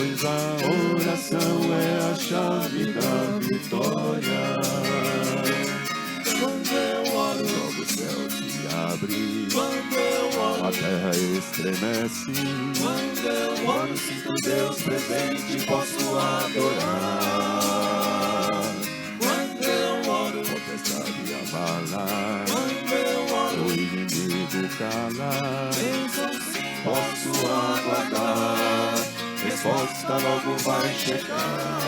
Pois a oração é a chave da vitória. Quando eu oro, logo o céu se abre. Quando eu oro, a terra estremece. Quando eu oro, sinto Deus presente, posso adorar. Quando eu oro, potestade abalar. Quando eu oro, o inimigo calar. Posso aguardar, resposta logo vai chegar.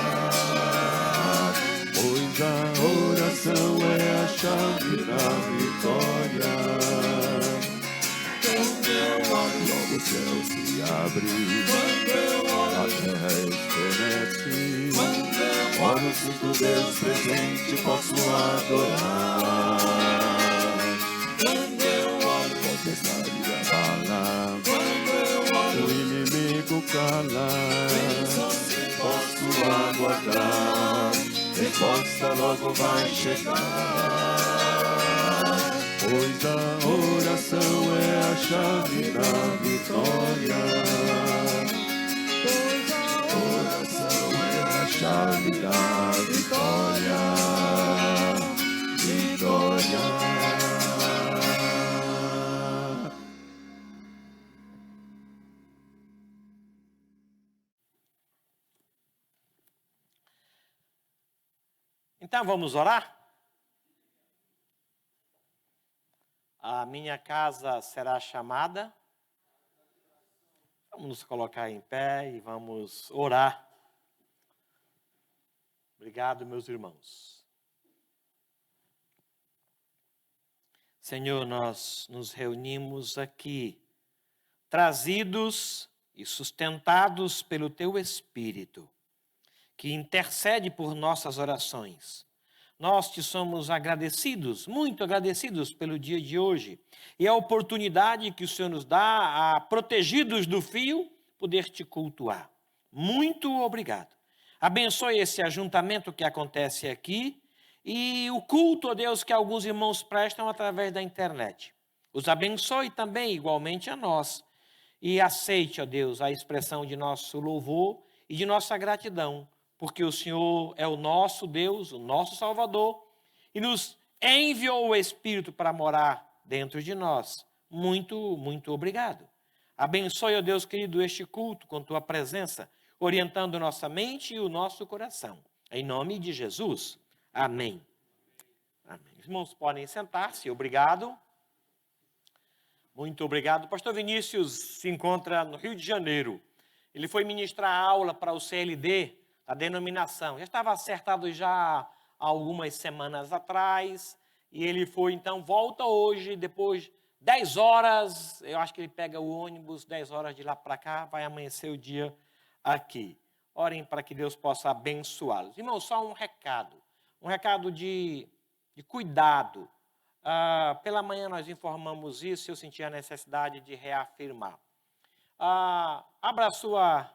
Pois a oração é a chave da vitória. Quando eu oro, logo o céu se abre. Quando eu oro, a terra estremece. Quando eu oro, sinto Deus presente, posso adorar. Quando eu oro, potestade abalar. O inimigo calar, posso aguardar, resposta logo vai chegar. Pois a oração é a chave da vitória. Pois a oração é a chave da vitória. Vitória. Então vamos orar? A minha casa será chamada. Vamos nos colocar em pé e vamos orar. Obrigado, meus irmãos. Senhor, nós nos reunimos aqui, trazidos e sustentados pelo Teu Espírito, que intercede por nossas orações. Nós te somos agradecidos, muito agradecidos pelo dia de hoje e a oportunidade que o Senhor nos dá, protegidos do fio, poder te cultuar. Muito obrigado. Abençoe esse ajuntamento que acontece aqui e o culto a Deus que alguns irmãos prestam através da internet. Os abençoe também igualmente a nós e aceite, ó Deus, a expressão de nosso louvor e de nossa gratidão, porque o Senhor é o nosso Deus, o nosso Salvador, e nos enviou o Espírito para morar dentro de nós. Muito, muito obrigado. Abençoe, ó Deus querido, este culto com Tua presença, orientando nossa mente e o nosso coração. Em nome de Jesus. Amém. Amém. Os irmãos podem sentar-se. Obrigado. Muito obrigado. O pastor Vinícius se encontra no Rio de Janeiro. Ele foi ministrar aula para o CLD, a denominação. Já estava acertado já há algumas semanas atrás, e ele foi, então, volta hoje, depois 10 horas, eu acho que ele pega o ônibus, 10 horas de lá para cá, vai amanhecer o dia aqui. Orem para que Deus possa abençoá-los. Irmão, só um recado de cuidado. Pela manhã nós informamos isso e eu senti a necessidade de reafirmar. Abra a sua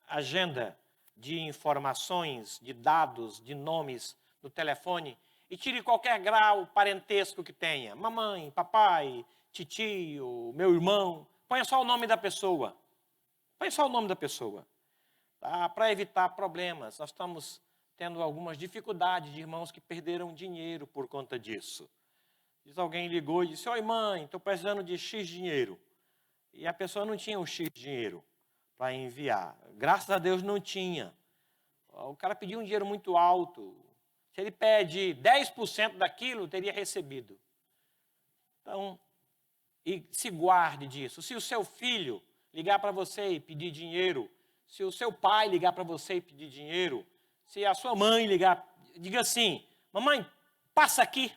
agenda de informações, de dados, de nomes no telefone e tire qualquer grau parentesco que tenha. Mamãe, papai, titio, meu irmão. Ponha só o nome da pessoa. Ponha só o nome da pessoa. Tá? Para evitar problemas. Nós estamos tendo algumas dificuldades de irmãos que perderam dinheiro por conta disso. Diz alguém ligou e disse: oi mãe, estou precisando de X dinheiro. E a pessoa não tinha o X dinheiro para enviar. Graças a Deus não tinha. O cara pediu um dinheiro muito alto. Se ele pede 10% daquilo, teria recebido. Então, e se guarde disso. Se o seu filho ligar para você e pedir dinheiro, se o seu pai ligar para você e pedir dinheiro, se a sua mãe ligar, diga assim: mamãe, passa aqui,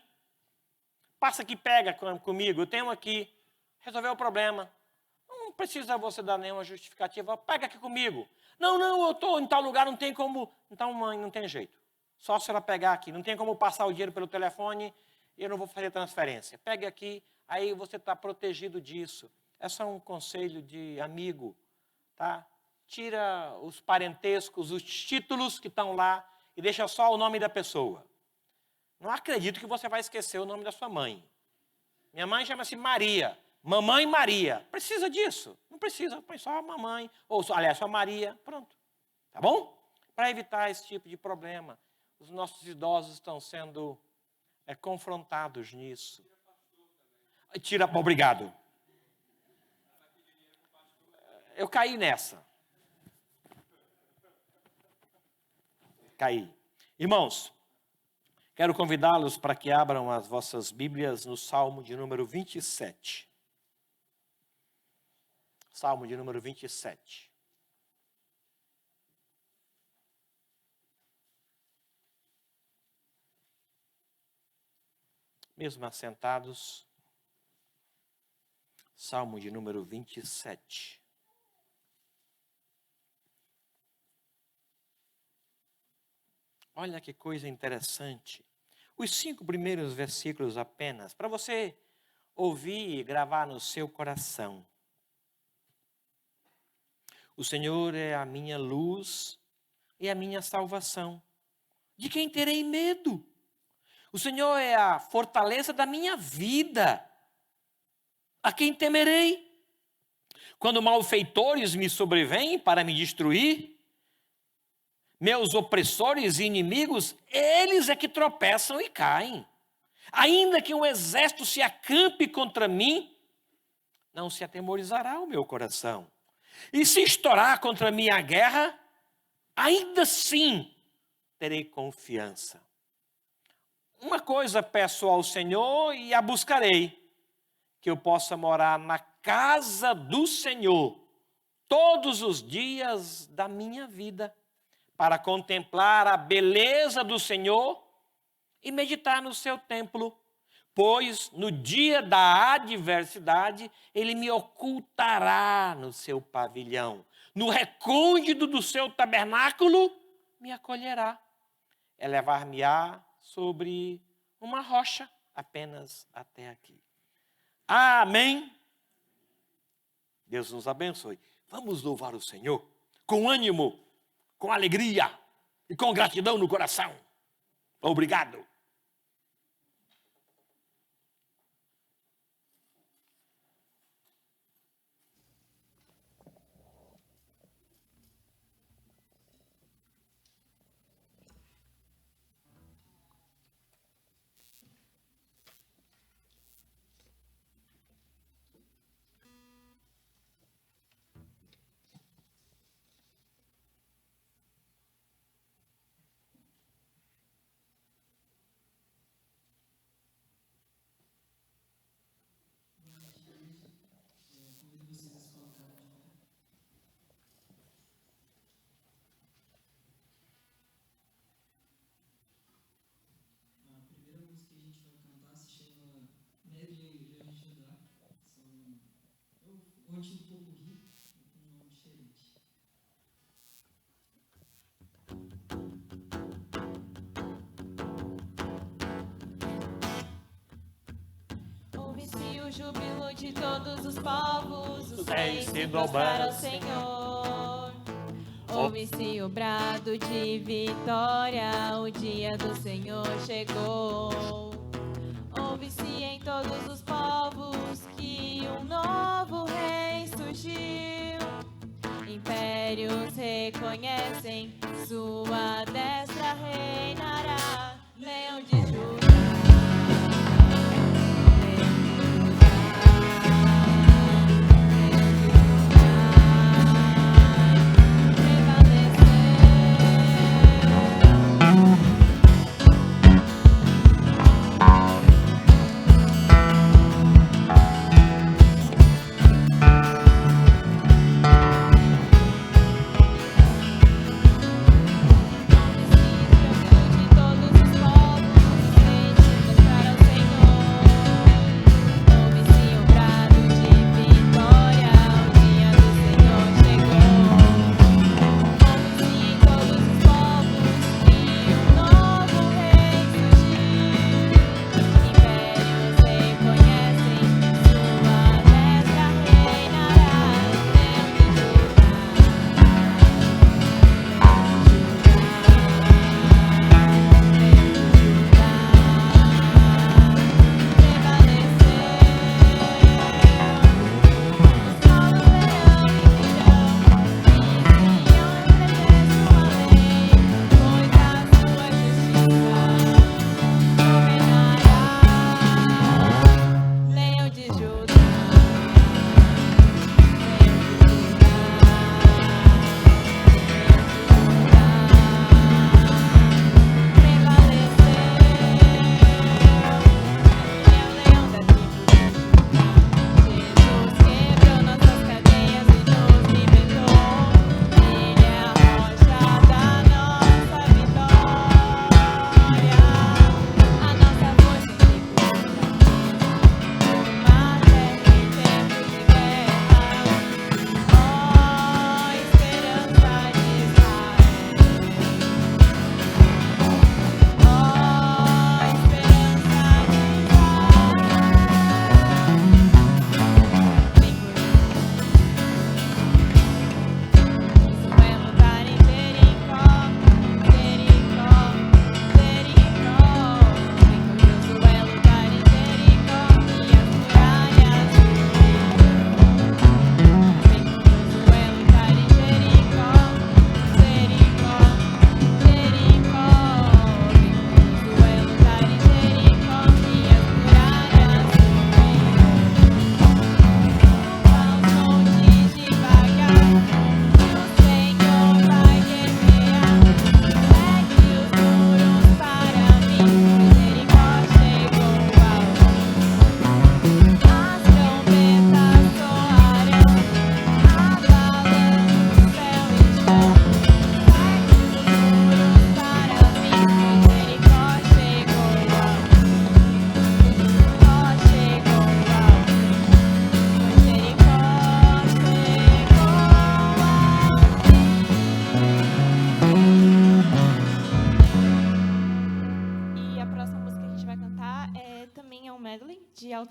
pega comigo, eu tenho aqui, resolveu o problema. Não precisa você dar nenhuma justificativa, pega aqui comigo. Não, eu estou em tal lugar, não tem como. Então, mãe, não tem jeito. Só se ela pegar aqui, não tem como passar o dinheiro pelo telefone, eu não vou fazer transferência. Pegue aqui, aí você está protegido disso. É só um conselho de amigo, tá? Tira os parentescos, os títulos que estão lá e deixa só o nome da pessoa. Não acredito que você vai esquecer o nome da sua mãe. Minha mãe chama-se Maria. Mamãe Maria. Precisa disso? Não precisa, põe só a mamãe. Ou, aliás, só Maria. Pronto. Tá bom? Para evitar esse tipo de problema. Os nossos idosos estão sendo confrontados nisso. Obrigado. Eu caí nessa. Irmãos, quero convidá-los para que abram as vossas Bíblias no Salmo de número 27. Salmo de número 27. Mesmo assentados, Salmo de número 27. Olha que coisa interessante. Os 5 primeiros versículos apenas, para você ouvir e gravar no seu coração. O Senhor é a minha luz e a minha salvação. De quem terei medo? O Senhor é a fortaleza da minha vida. A quem temerei? Quando malfeitores me sobrevêm para me destruir, meus opressores e inimigos, eles é que tropeçam e caem. Ainda que um exército se acampe contra mim, não se atemorizará o meu coração. E se estourar contra mim a guerra, ainda assim terei confiança. Uma coisa peço ao Senhor e a buscarei, que eu possa morar na casa do Senhor todos os dias da minha vida, para contemplar a beleza do Senhor e meditar no seu templo, pois no dia da adversidade ele me ocultará no seu pavilhão, no recôndito do seu tabernáculo me acolherá, elevar-me-á sobre uma rocha apenas até aqui. Amém? Deus nos abençoe. Vamos louvar o Senhor com ânimo, com alegria e com gratidão no coração. Obrigado. Ouve-se o júbilo de todos os povos, os Reis reis se se dobram prostraram ao ao Senhor. Ouve-se o brado de vitória, o dia do Senhor chegou. Ouve-se em todos os povos que um novo rei surgiu. Impérios reconhecem, sua destra reinará, Leão de Judá. Todos os povos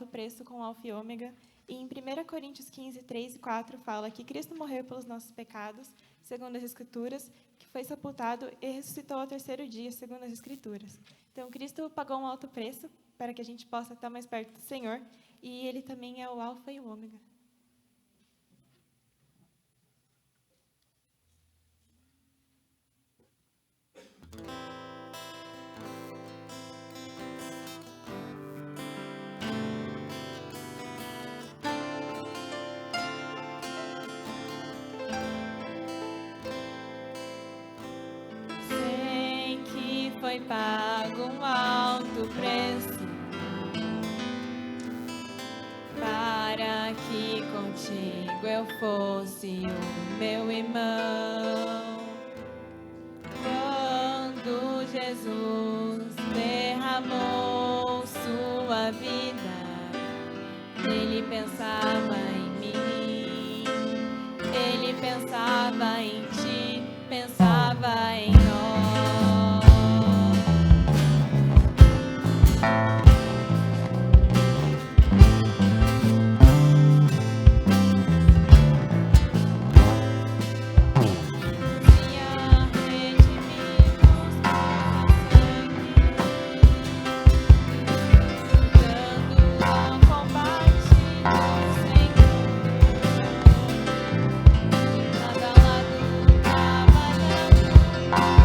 alto preço com alfa e ômega. E em 1 Coríntios 15, 3 e 4 fala que Cristo morreu pelos nossos pecados, segundo as Escrituras, que foi sepultado e ressuscitou ao terceiro dia, segundo as Escrituras. Então, Cristo pagou um alto preço para que a gente possa estar mais perto do Senhor, e Ele também é o alfa e o ômega. Sei que foi pago um alto preço para que contigo eu fosse o meu irmão. Quando Jesus derramou sua vida, Ele pensava em mim, Ele pensava em ti, pensava em nós. Tinha redimidos por sangue, dando ao combate do Senhor, lado a lado trabalhando.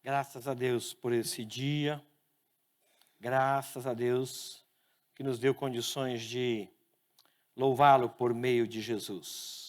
Graças a Deus por esse dia. Graças a Deus que nos deu condições de louvá-lo por meio de Jesus.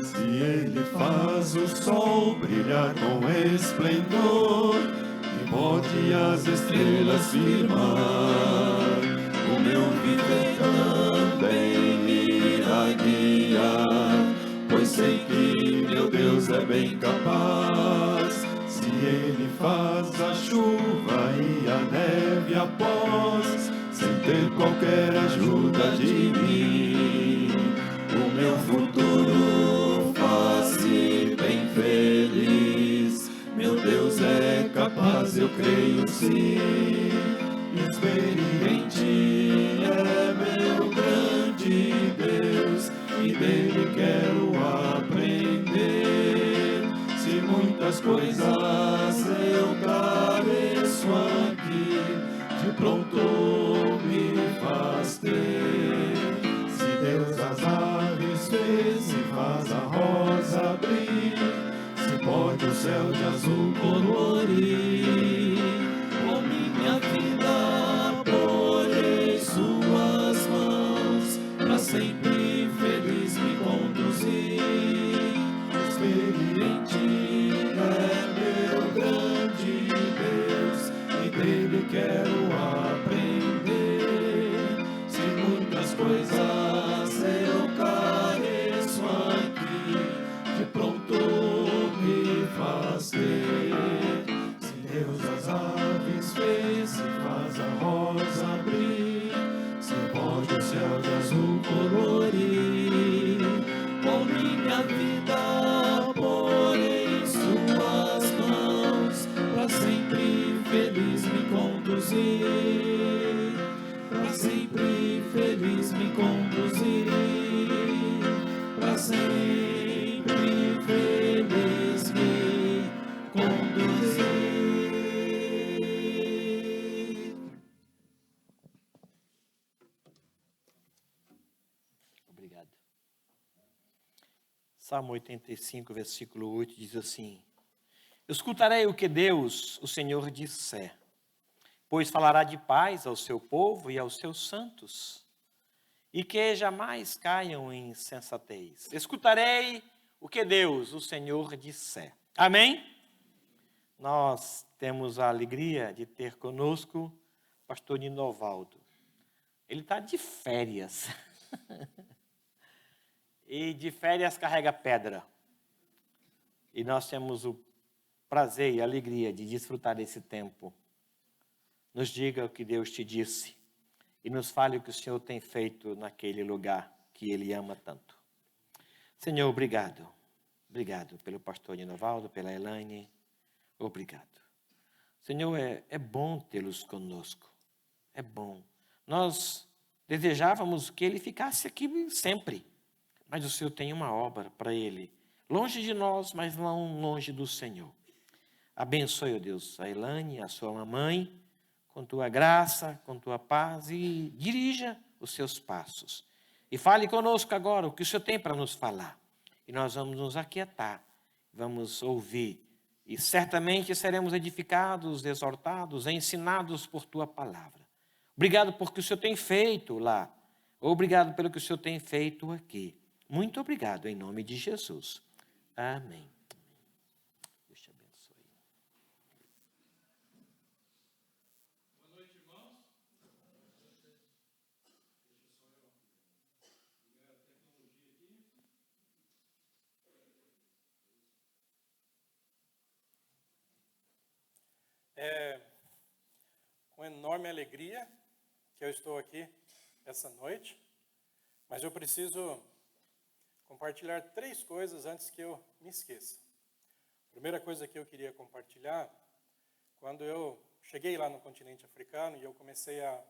Se Ele faz o sol brilhar com esplendor e pode as estrelas firmar, o meu viver também irá guiar, pois sei que meu Deus é bem capaz. Se Ele faz a chuva e a neve após, sem ter qualquer ajuda de mim, o meu futuro faz-se bem feliz. Meu Deus é capaz, eu creio sim. Experiente é meu grande Deus, e dele quero aprender. Se muitas coisas eu careço aqui, de pronto me faz ter. Se Deus as aves fez e faz a rosa abrir, se pode o céu de azul colorir, com minha vida pôr em suas mãos, pra sempre feliz me conduzir. Experiente é meu grande Deus, e dele quero aprender. Se muitas coisas eu careço aqui, de pronto me faz ter. Se Deus as aves fez e faz a rosa abrir, se pode o céu de azul colorir, com minha vida pôr em suas mãos, pra sempre feliz me conduzir, pra sempre feliz me conduzir, pra sempre feliz me conduzir. Obrigado. Salmo 85, versículo 8 diz assim: Eu escutarei o que Deus, o Senhor, disser, pois falará de paz ao seu povo e aos seus santos, e que jamais caiam em insensatez. Escutarei o que Deus, o Senhor, disser. Amém? Nós temos a alegria de ter conosco o pastor Ninovaldo. Ele está de férias. E de férias carrega pedra. E nós temos o prazer e a alegria de desfrutar desse tempo. Nos diga o que Deus te disse e nos fale o que o Senhor tem feito naquele lugar que Ele ama tanto. Senhor, obrigado. Obrigado pelo pastor Ninovaldo, pela Elaine. Obrigado. Senhor, é bom tê-los conosco. É bom. Nós desejávamos que ele ficasse aqui sempre. Mas o Senhor tem uma obra para ele. Longe de nós, mas não longe do Senhor. Abençoe, ó Deus, a Elaine, a sua mamãe, com tua graça, com tua paz, e dirija os seus passos. E fale conosco agora o que o Senhor tem para nos falar. E nós vamos nos aquietar, vamos ouvir. E certamente seremos edificados, exortados, ensinados por tua palavra. Obrigado por que o Senhor tem feito lá. Obrigado pelo que o Senhor tem feito aqui. Muito obrigado, em nome de Jesus. Amém. Deus te abençoe. Boa noite, irmãos. Deixa eu só ligar a tecnologia aqui. É com enorme alegria que eu estou aqui essa noite, mas eu preciso compartilhar 3 coisas antes que eu me esqueça. A primeira coisa que eu queria compartilhar, quando eu cheguei lá no continente africano e eu comecei a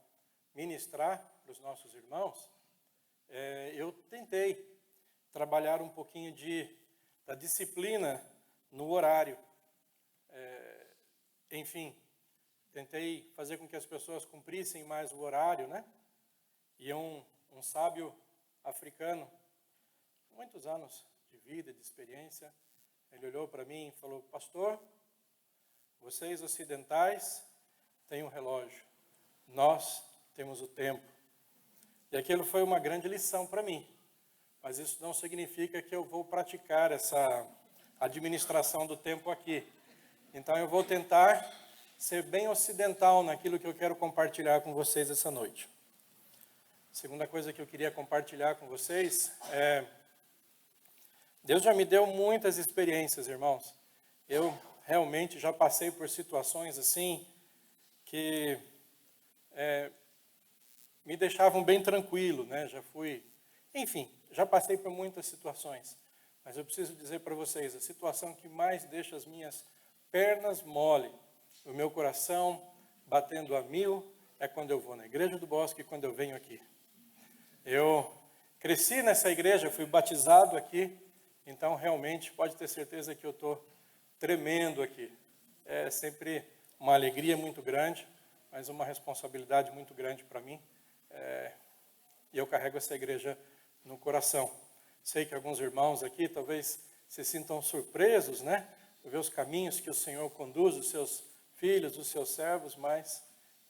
ministrar para os nossos irmãos, eu tentei trabalhar um pouquinho da disciplina no horário. Enfim, tentei fazer com que as pessoas cumprissem mais o horário, né? E um sábio africano, muitos anos de vida, de experiência, ele olhou para mim e falou: pastor, vocês ocidentais têm um relógio, nós temos o tempo. E aquilo foi uma grande lição para mim. Mas isso não significa que eu vou praticar essa administração do tempo aqui. Então eu vou tentar ser bem ocidental naquilo que eu quero compartilhar com vocês essa noite. A segunda coisa que eu queria compartilhar com vocês é: Deus já me deu muitas experiências, irmãos. Eu realmente já passei por situações assim que me deixavam bem tranquilo, né? Já passei por muitas situações. Mas eu preciso dizer para vocês, a situação que mais deixa as minhas pernas mole, o meu coração batendo a 1000, é quando eu vou na Igreja do Bosque e quando eu venho aqui. Eu cresci nessa igreja, fui batizado aqui, então realmente pode ter certeza que eu estou tremendo aqui. É sempre uma alegria muito grande, mas uma responsabilidade muito grande para mim. E eu carrego essa igreja no coração. Sei que alguns irmãos aqui talvez se sintam surpresos, né? Por ver os caminhos que o Senhor conduz, os seus filhos, os seus servos, mas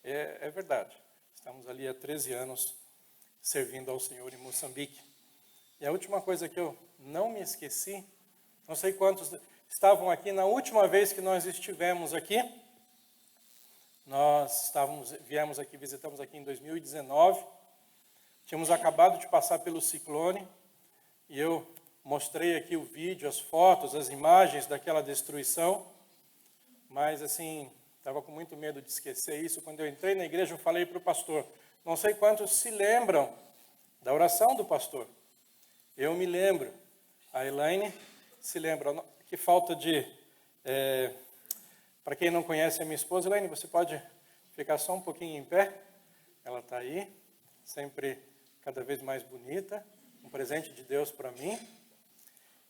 é verdade. Estamos ali há 13 anos servindo ao Senhor em Moçambique. E a última coisa que eu não me esqueci, não sei quantos estavam aqui na última vez que nós estivemos aqui. Nós viemos aqui, visitamos aqui em 2019. Tínhamos acabado de passar pelo ciclone e eu mostrei aqui o vídeo, as fotos, as imagens daquela destruição. Mas assim, estava com muito medo de esquecer isso. Quando eu entrei na igreja, eu falei para o pastor: não sei quantos se lembram da oração do pastor. Eu me lembro. A Elaine se lembra. Que falta de... para quem não conhece a minha esposa, Elaine, você pode ficar só um pouquinho em pé? Ela está aí, sempre cada vez mais bonita. Um presente de Deus para mim.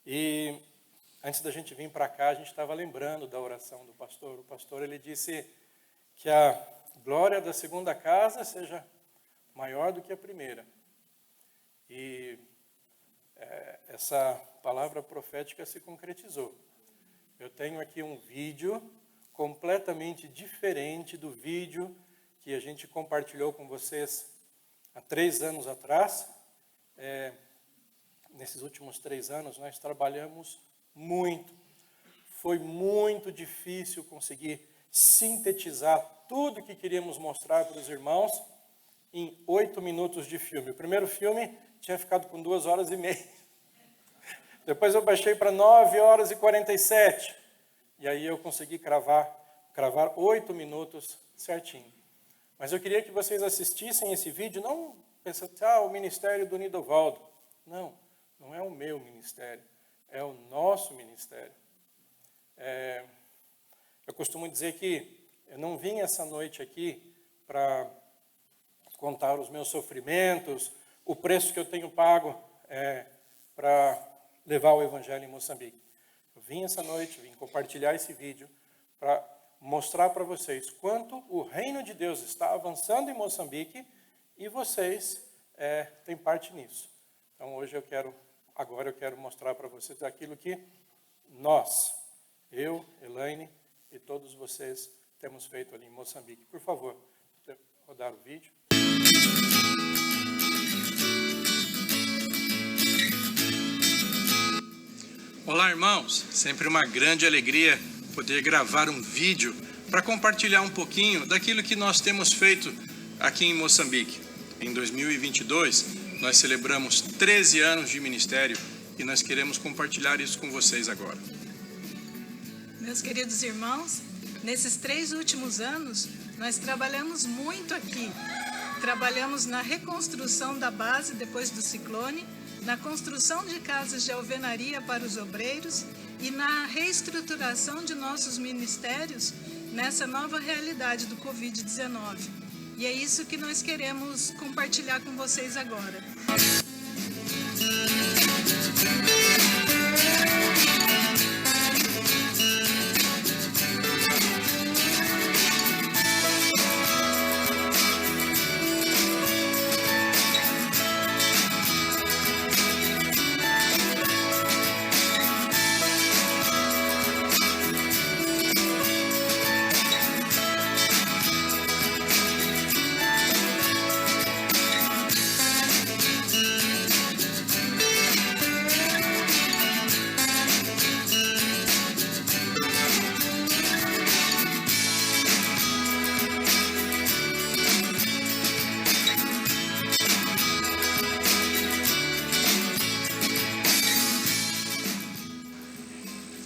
E antes da gente vir para cá, a gente estava lembrando da oração do pastor. O pastor, ele disse que a glória da segunda casa seja maior do que a primeira. E essa palavra profética se concretizou. Eu tenho aqui um vídeo completamente diferente do vídeo que a gente compartilhou com vocês há 3 anos atrás. Nesses últimos 3 anos, nós trabalhamos muito. Foi muito difícil conseguir sintetizar tudo que queríamos mostrar para os irmãos em 8 minutos de filme. O primeiro filme tinha ficado com 2 horas e meia. Depois eu baixei para 9 horas e 47. E aí eu consegui cravar 8 minutos certinho. Mas eu queria que vocês assistissem esse vídeo, não pensando, o ministério do Nidovaldo. Não, não é o meu ministério, é o nosso ministério. Eu costumo dizer que eu não vim essa noite aqui para contar os meus sofrimentos, o preço que eu tenho pago para levar o evangelho em Moçambique. Eu vim essa noite, vim compartilhar esse vídeo para mostrar para vocês quanto o reino de Deus está avançando em Moçambique e vocês têm parte nisso. Então hoje agora eu quero mostrar para vocês aquilo que nós, eu, Elaine e todos vocês temos feito ali em Moçambique. Por favor, rodar o vídeo. Olá, irmãos. Sempre uma grande alegria poder gravar um vídeo para compartilhar um pouquinho daquilo que nós temos feito aqui em Moçambique. Em 2022, nós celebramos 13 anos de ministério e nós queremos compartilhar isso com vocês agora. Meus queridos irmãos, nesses 3 últimos anos, nós trabalhamos muito aqui. Trabalhamos na reconstrução da base depois do ciclone, na construção de casas de alvenaria para os obreiros e na reestruturação de nossos ministérios nessa nova realidade do Covid-19. E é isso que nós queremos compartilhar com vocês agora.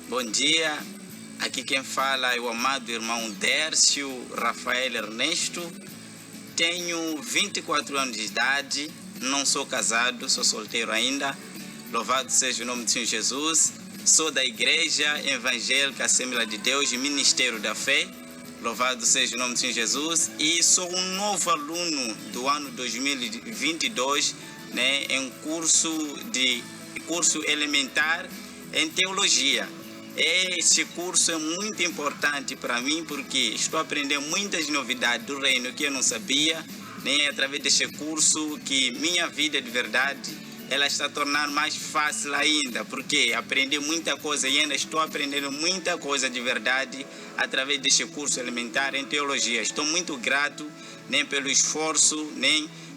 Bom dia, aqui quem fala é o amado irmão Dércio Rafael Ernesto. Tenho 24 anos de idade, não sou casado, sou solteiro ainda. Louvado seja o nome do Senhor Jesus. Sou da Igreja Evangélica Assembleia de Deus e Ministério da Fé. Louvado seja o nome do Senhor Jesus. E sou um novo aluno do ano 2022, em curso elementar em teologia. Este curso é muito importante para mim porque estou aprendendo muitas novidades do reino que eu não sabia, através deste curso que minha vida de verdade ela está tornando mais fácil ainda, porque aprendi muita coisa e ainda estou aprendendo muita coisa de verdade através deste curso elementar em teologia. Estou muito grato pelo esforço,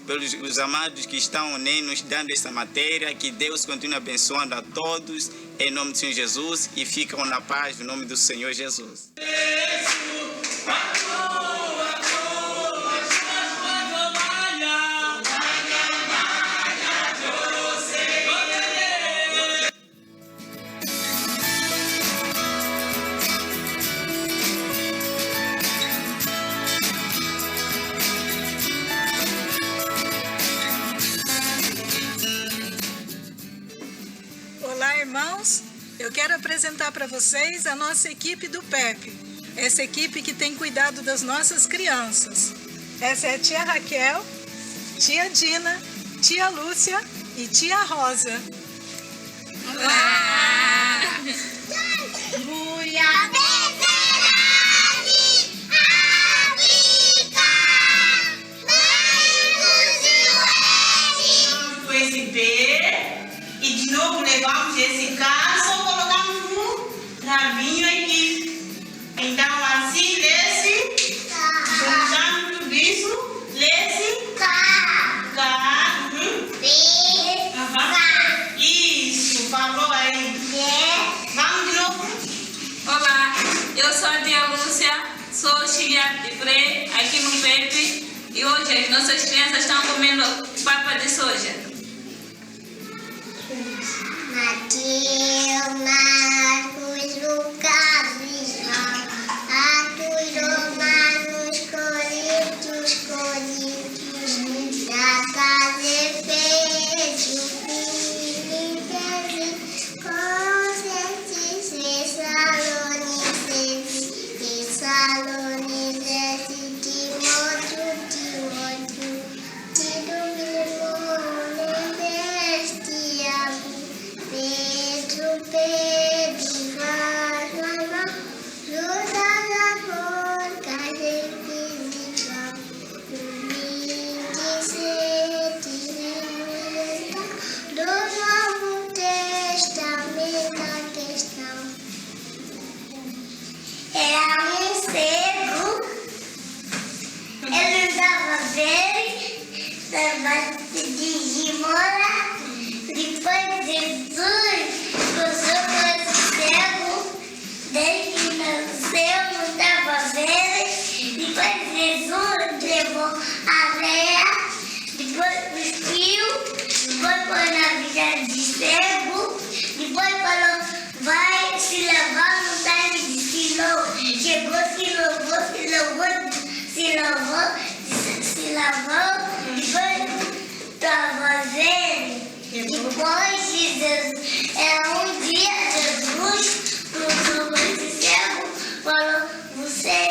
pelos os amados que estão nos dando essa matéria. Que Deus continue abençoando a todos em nome do Senhor Jesus e ficam na paz no nome do Senhor Jesus. Olá, irmãos. Eu quero apresentar para vocês a nossa equipe do PEP. Essa equipe que tem cuidado das nossas crianças. Essa é a tia Raquel, tia Dina, tia Lúcia e tia Rosa. Olá! E de novo levamos esse caso, colocamos no ravinho aqui. Então assim, lê-se, juntamos tudo isso, lê-se, cá, isso, falou aí. Vamos de novo. Olá, eu sou a tia Lúcia, sou auxiliar de pré aqui no PEP e hoje as nossas crianças estão comendo papa de soja. Mateus, Marcos, Lucas e João, Atos, Romanos, Coríntios, Gálatas, Efésios, Filipenses, Colossenses, Tessalonicenses, Timóteo, Tito, Filemon, Tiago, Pedro, João, Judas, Afonso, Filipe, do Novo Testamento a questão. Era um cego, ele andava velho, estava de morar. Depois Jesus cruzou com esse cego, desde que nasceu, não estava velho. Depois Jesus levou a veia, depois cuspiu, depois foi na vida de cego, depois falou, vai se lavar no tanque de Siloé. Chegou, se lavou, depois estava velho. Depois Jesus, um dia Jesus cruzou com esse cego, falou, você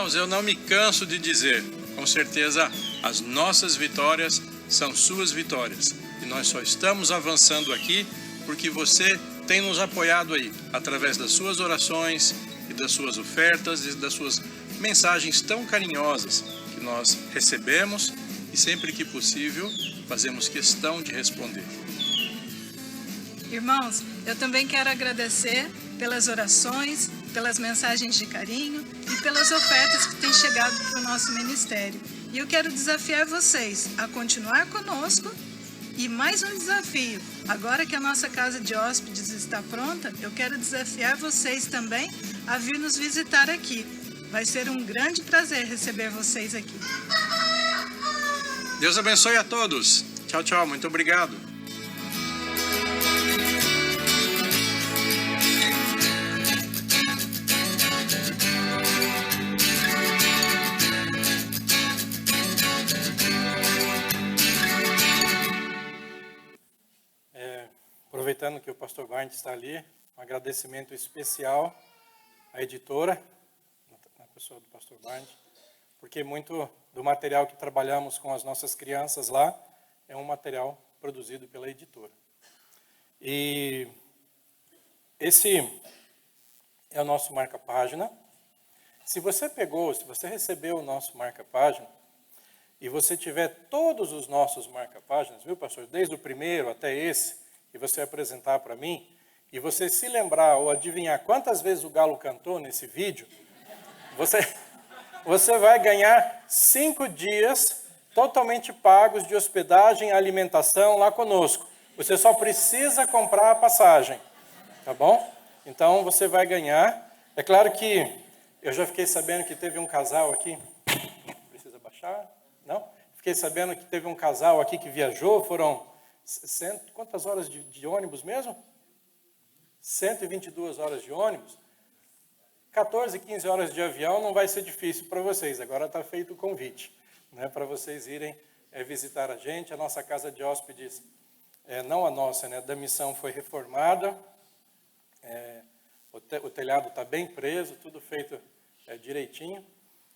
Irmãos, eu não me canso de dizer, com certeza as nossas vitórias são suas vitórias. E nós só estamos avançando aqui porque você tem nos apoiado aí, através das suas orações e das suas ofertas e das suas mensagens tão carinhosas que nós recebemos e sempre que possível fazemos questão de responder. Irmãos, eu também quero agradecer pelas orações, pelas mensagens de carinho e pelas ofertas que têm chegado para o nosso ministério. E eu quero desafiar vocês a continuar conosco. E mais um desafio, agora que a nossa casa de hóspedes está pronta, eu quero desafiar vocês também a vir nos visitar aqui. Vai ser um grande prazer receber vocês aqui. Deus abençoe a todos. Tchau, tchau. Muito obrigado. Aproveitando que o pastor Barnes está ali, um agradecimento especial à editora, na pessoa do pastor Barnes, porque muito do material que trabalhamos com as nossas crianças lá é um material produzido pela editora. E esse é o nosso marca-página. Se você recebeu o nosso marca-página, e você tiver todos os nossos marca-páginas, viu, pastor? Desde o primeiro até esse, e você apresentar para mim, e você se lembrar ou adivinhar quantas vezes o galo cantou nesse vídeo, você vai ganhar 5 dias totalmente pagos de hospedagem e alimentação lá conosco. Você só precisa comprar a passagem, tá bom? Então você vai ganhar. É claro que eu já fiquei sabendo que teve um casal aqui. Precisa baixar? Não? Fiquei sabendo que teve um casal aqui que viajou, foram quantas horas de ônibus mesmo? 122 horas de ônibus. 14, 15 horas de avião não vai ser difícil para vocês. Agora está feito o convite, né, para vocês irem visitar a gente. A nossa casa de hóspedes, não a nossa, né, da missão foi reformada. O telhado está bem preso, tudo feito direitinho.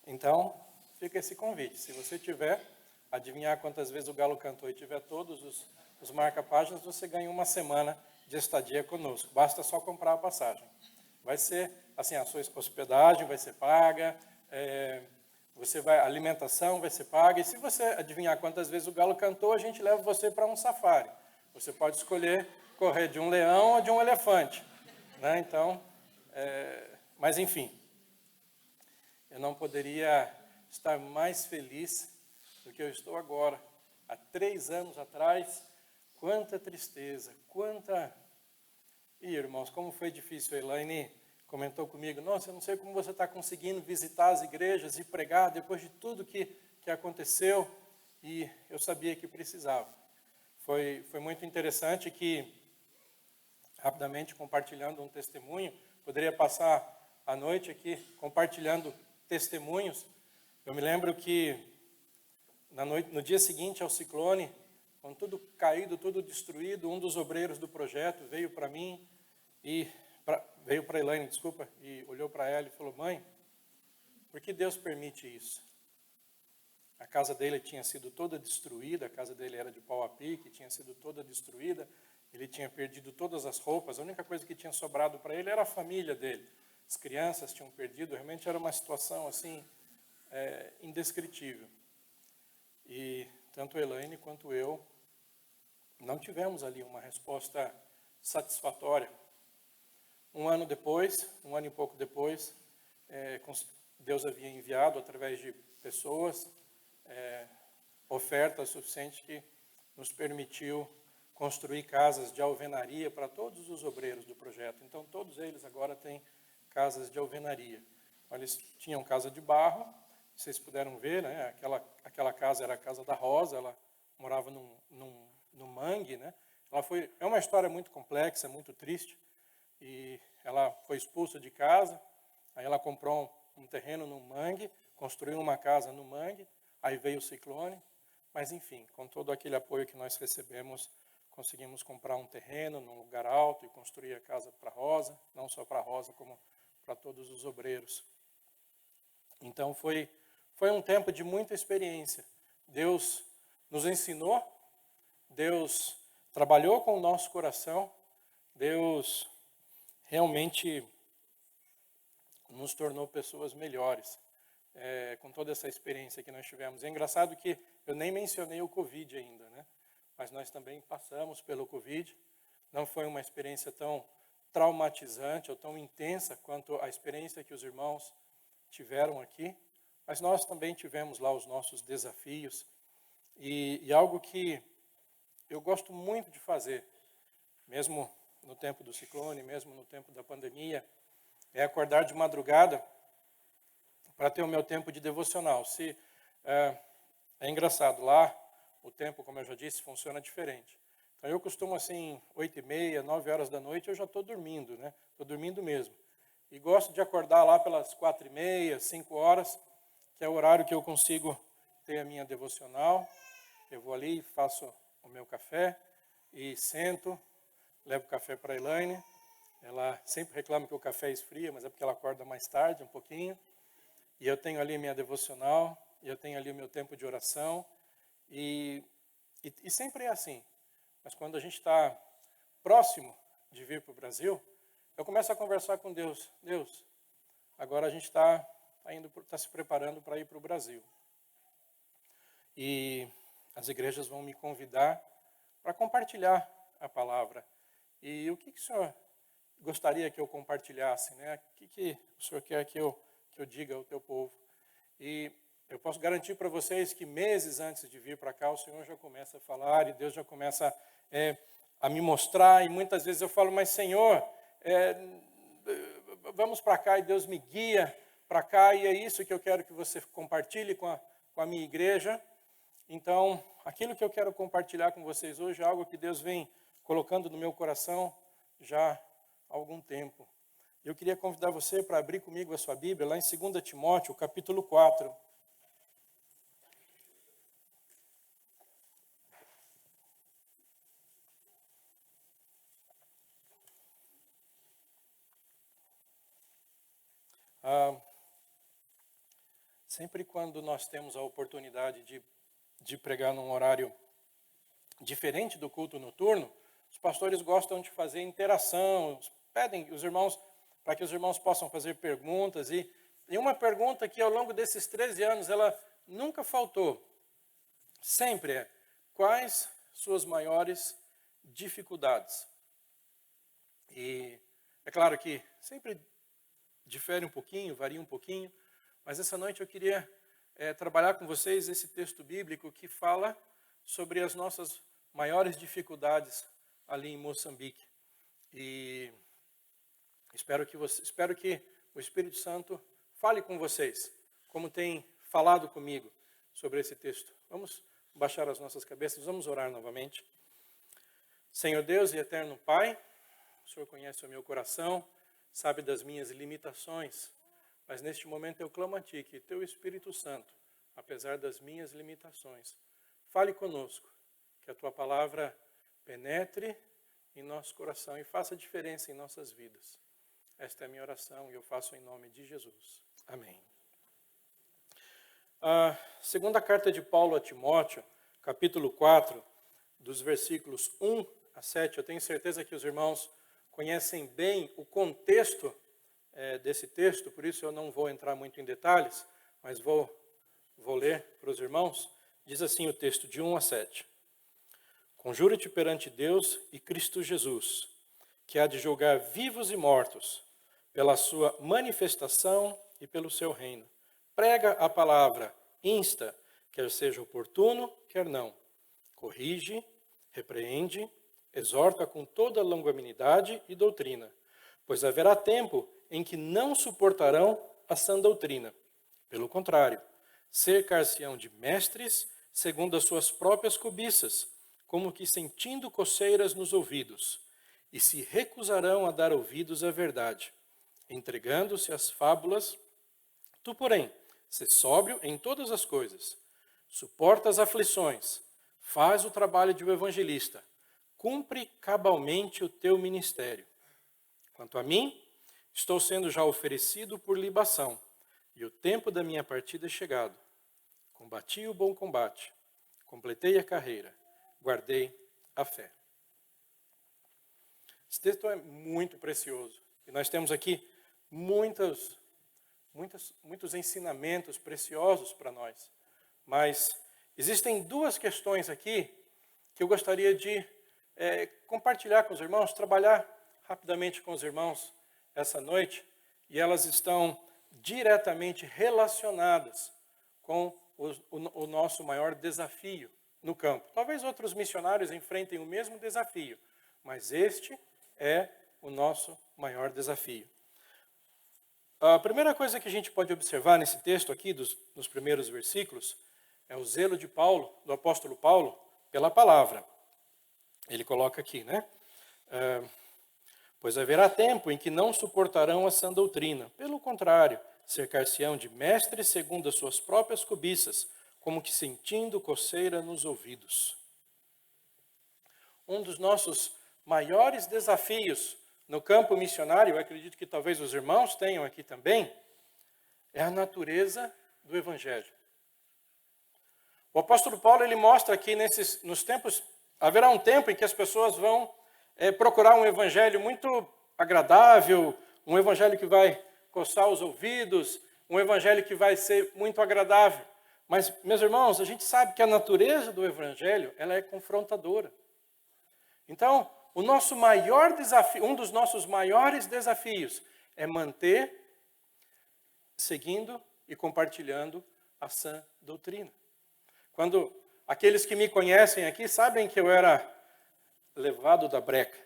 Então, fica esse convite. Se você tiver, adivinhar quantas vezes o galo cantou e tiver todos os marca-páginas, você ganha uma semana de estadia conosco. Basta só comprar a passagem. Vai ser, assim, a sua hospedagem vai ser paga, a alimentação vai ser paga, e se você adivinhar quantas vezes o galo cantou, a gente leva você para um safari. Você pode escolher correr de um leão ou de um elefante, né? Então, mas enfim, eu não poderia estar mais feliz do que eu estou agora. Há 3 anos atrás, quanta tristeza, Ih, irmãos, como foi difícil. A Elaine comentou comigo, nossa, eu não sei como você está conseguindo visitar as igrejas e pregar depois de tudo que aconteceu, e eu sabia que precisava. Foi muito interessante que, rapidamente, compartilhando um testemunho, poderia passar a noite aqui compartilhando testemunhos. Eu me lembro que no dia seguinte ao ciclone, com tudo caído, tudo destruído, um dos obreiros do projeto veio para mim, veio para a Elaine, desculpa, e olhou para ela e falou, mãe, por que Deus permite isso? A casa dele tinha sido toda destruída, a casa dele era de pau a pique, tinha sido toda destruída, ele tinha perdido todas as roupas, a única coisa que tinha sobrado para ele era a família dele. As crianças tinham perdido, realmente era uma situação assim, indescritível. E tanto a Elaine quanto eu não tivemos ali uma resposta satisfatória. Um ano e pouco depois, Deus havia enviado, através de pessoas, ofertas suficientes que nos permitiu construir casas de alvenaria para todos os obreiros do projeto. Então, todos eles agora têm casas de alvenaria. Eles tinham casa de barro, vocês puderam ver, né? Aquela casa era a casa da Rosa, ela morava num mangue, né? É uma história muito complexa, muito triste, e ela foi expulsa de casa, aí ela comprou um terreno no mangue, construiu uma casa no mangue, aí veio o ciclone, mas enfim, com todo aquele apoio que nós recebemos, conseguimos comprar um terreno num lugar alto e construir a casa para a Rosa, não só para a Rosa, como para todos os obreiros. Então foi um tempo de muita experiência. Deus nos ensinou, Deus trabalhou com o nosso coração, Deus realmente nos tornou pessoas melhores com toda essa experiência que nós tivemos. É engraçado que eu nem mencionei o Covid ainda, né? Mas nós também passamos pelo Covid. Não foi uma experiência tão traumatizante ou tão intensa quanto a experiência que os irmãos tiveram aqui, mas nós também tivemos lá os nossos desafios e algo que eu gosto muito de fazer, mesmo no tempo do ciclone, mesmo no tempo da pandemia, é acordar de madrugada para ter o meu tempo de devocional. É engraçado, lá o tempo, como eu já disse, funciona diferente. Então eu costumo assim, 8h30, 9 horas da noite, eu já estou dormindo, né? Estou dormindo mesmo. E gosto de acordar lá pelas 4h30, 5 horas, que é o horário que eu consigo ter a minha devocional. Eu vou ali, faço o meu café e sento, levo o café para a Elaine. Ela sempre reclama que o café esfria, mas é porque ela acorda mais tarde, um pouquinho. E eu tenho ali minha devocional, e eu tenho ali o meu tempo de oração. E sempre é assim. Mas quando a gente está próximo de vir para o Brasil, eu começo a conversar com Deus. Deus, agora a gente está se preparando para ir para o Brasil. E as igrejas vão me convidar para compartilhar a palavra. E o que o senhor gostaria que eu compartilhasse, né? O que o senhor quer que eu diga ao teu povo? E eu posso garantir para vocês que meses antes de vir para cá, o Senhor já começa a falar e Deus já começa a me mostrar. E muitas vezes eu falo, mas Senhor, vamos para cá, e Deus me guia para cá. E é isso que eu quero que você compartilhe com a minha igreja. Então, aquilo que eu quero compartilhar com vocês hoje é algo que Deus vem colocando no meu coração já há algum tempo. Eu queria convidar você para abrir comigo a sua Bíblia, lá em 2 Timóteo, capítulo 4. Sempre quando nós temos a oportunidade de pregar num horário diferente do culto noturno, os pastores gostam de fazer interação, pedem os irmãos para que os irmãos possam fazer perguntas. E uma pergunta que ao longo desses 13 anos ela nunca faltou, sempre é: quais suas maiores dificuldades? E é claro que sempre difere um pouquinho, varia um pouquinho, mas essa noite eu queria trabalhar com vocês esse texto bíblico que fala sobre as nossas maiores dificuldades ali em Moçambique. E espero que o Espírito Santo fale com vocês, como tem falado comigo sobre esse texto. Vamos baixar as nossas cabeças, vamos orar novamente. Senhor Deus e eterno Pai, o Senhor conhece o meu coração, sabe das minhas limitações, mas neste momento eu clamo a Ti que Teu Espírito Santo, apesar das minhas limitações, fale conosco, que a Tua palavra penetre em nosso coração e faça diferença em nossas vidas. Esta é a minha oração e eu faço em nome de Jesus. Amém. A segunda carta de Paulo a Timóteo, capítulo 4, dos versículos 1 a 7, eu tenho certeza que os irmãos conhecem bem o contexto desse texto, por isso eu não vou entrar muito em detalhes, mas vou ler para os irmãos. Diz assim o texto, de 1 a 7. Conjuro-te perante Deus e Cristo Jesus, que há de julgar vivos e mortos, pela sua manifestação e pelo seu reino. Prega a palavra, insta, quer seja oportuno, quer não. Corrige, repreende, exorta com toda longanimidade e doutrina, pois haverá tempo em que não suportarão a sã doutrina. Pelo contrário, cercar-se-ão de mestres segundo as suas próprias cobiças, como que sentindo coceiras nos ouvidos, e se recusarão a dar ouvidos à verdade, entregando-se às fábulas. Tu, porém, sê sóbrio em todas as coisas, suporta as aflições, faz o trabalho de um evangelista, cumpre cabalmente o teu ministério. Quanto a mim, estou sendo já oferecido por libação, e o tempo da minha partida é chegado. Combati o bom combate, completei a carreira, guardei a fé. Esse texto é muito precioso. E nós temos aqui muitos ensinamentos preciosos para nós. Mas existem duas questões aqui que eu gostaria de compartilhar com os irmãos, trabalhar rapidamente com os irmãos essa noite. E elas estão diretamente relacionadas com o nosso maior desafio no campo. Talvez outros missionários enfrentem o mesmo desafio, mas este é o nosso maior desafio. A primeira coisa que a gente pode observar nesse texto aqui, nos primeiros versículos, é o zelo de Paulo, do apóstolo Paulo, pela palavra. Ele coloca aqui, né? Pois haverá tempo em que não suportarão a sã doutrina. Pelo contrário, cercar-se-ão de mestres segundo as suas próprias cobiças, como que sentindo coceira nos ouvidos. Um dos nossos maiores desafios no campo missionário, eu acredito que talvez os irmãos tenham aqui também, é a natureza do Evangelho. O apóstolo Paulo, ele mostra aqui nos tempos, haverá um tempo em que as pessoas vão procurar um evangelho muito agradável, um evangelho que vai coçar os ouvidos, um evangelho que vai ser muito agradável. Mas, meus irmãos, a gente sabe que a natureza do evangelho, ela é confrontadora. Então, o nosso maior desafio, um dos nossos maiores desafios é manter, seguindo e compartilhando a sã doutrina. Quando aqueles que me conhecem aqui sabem que eu era levado da breca.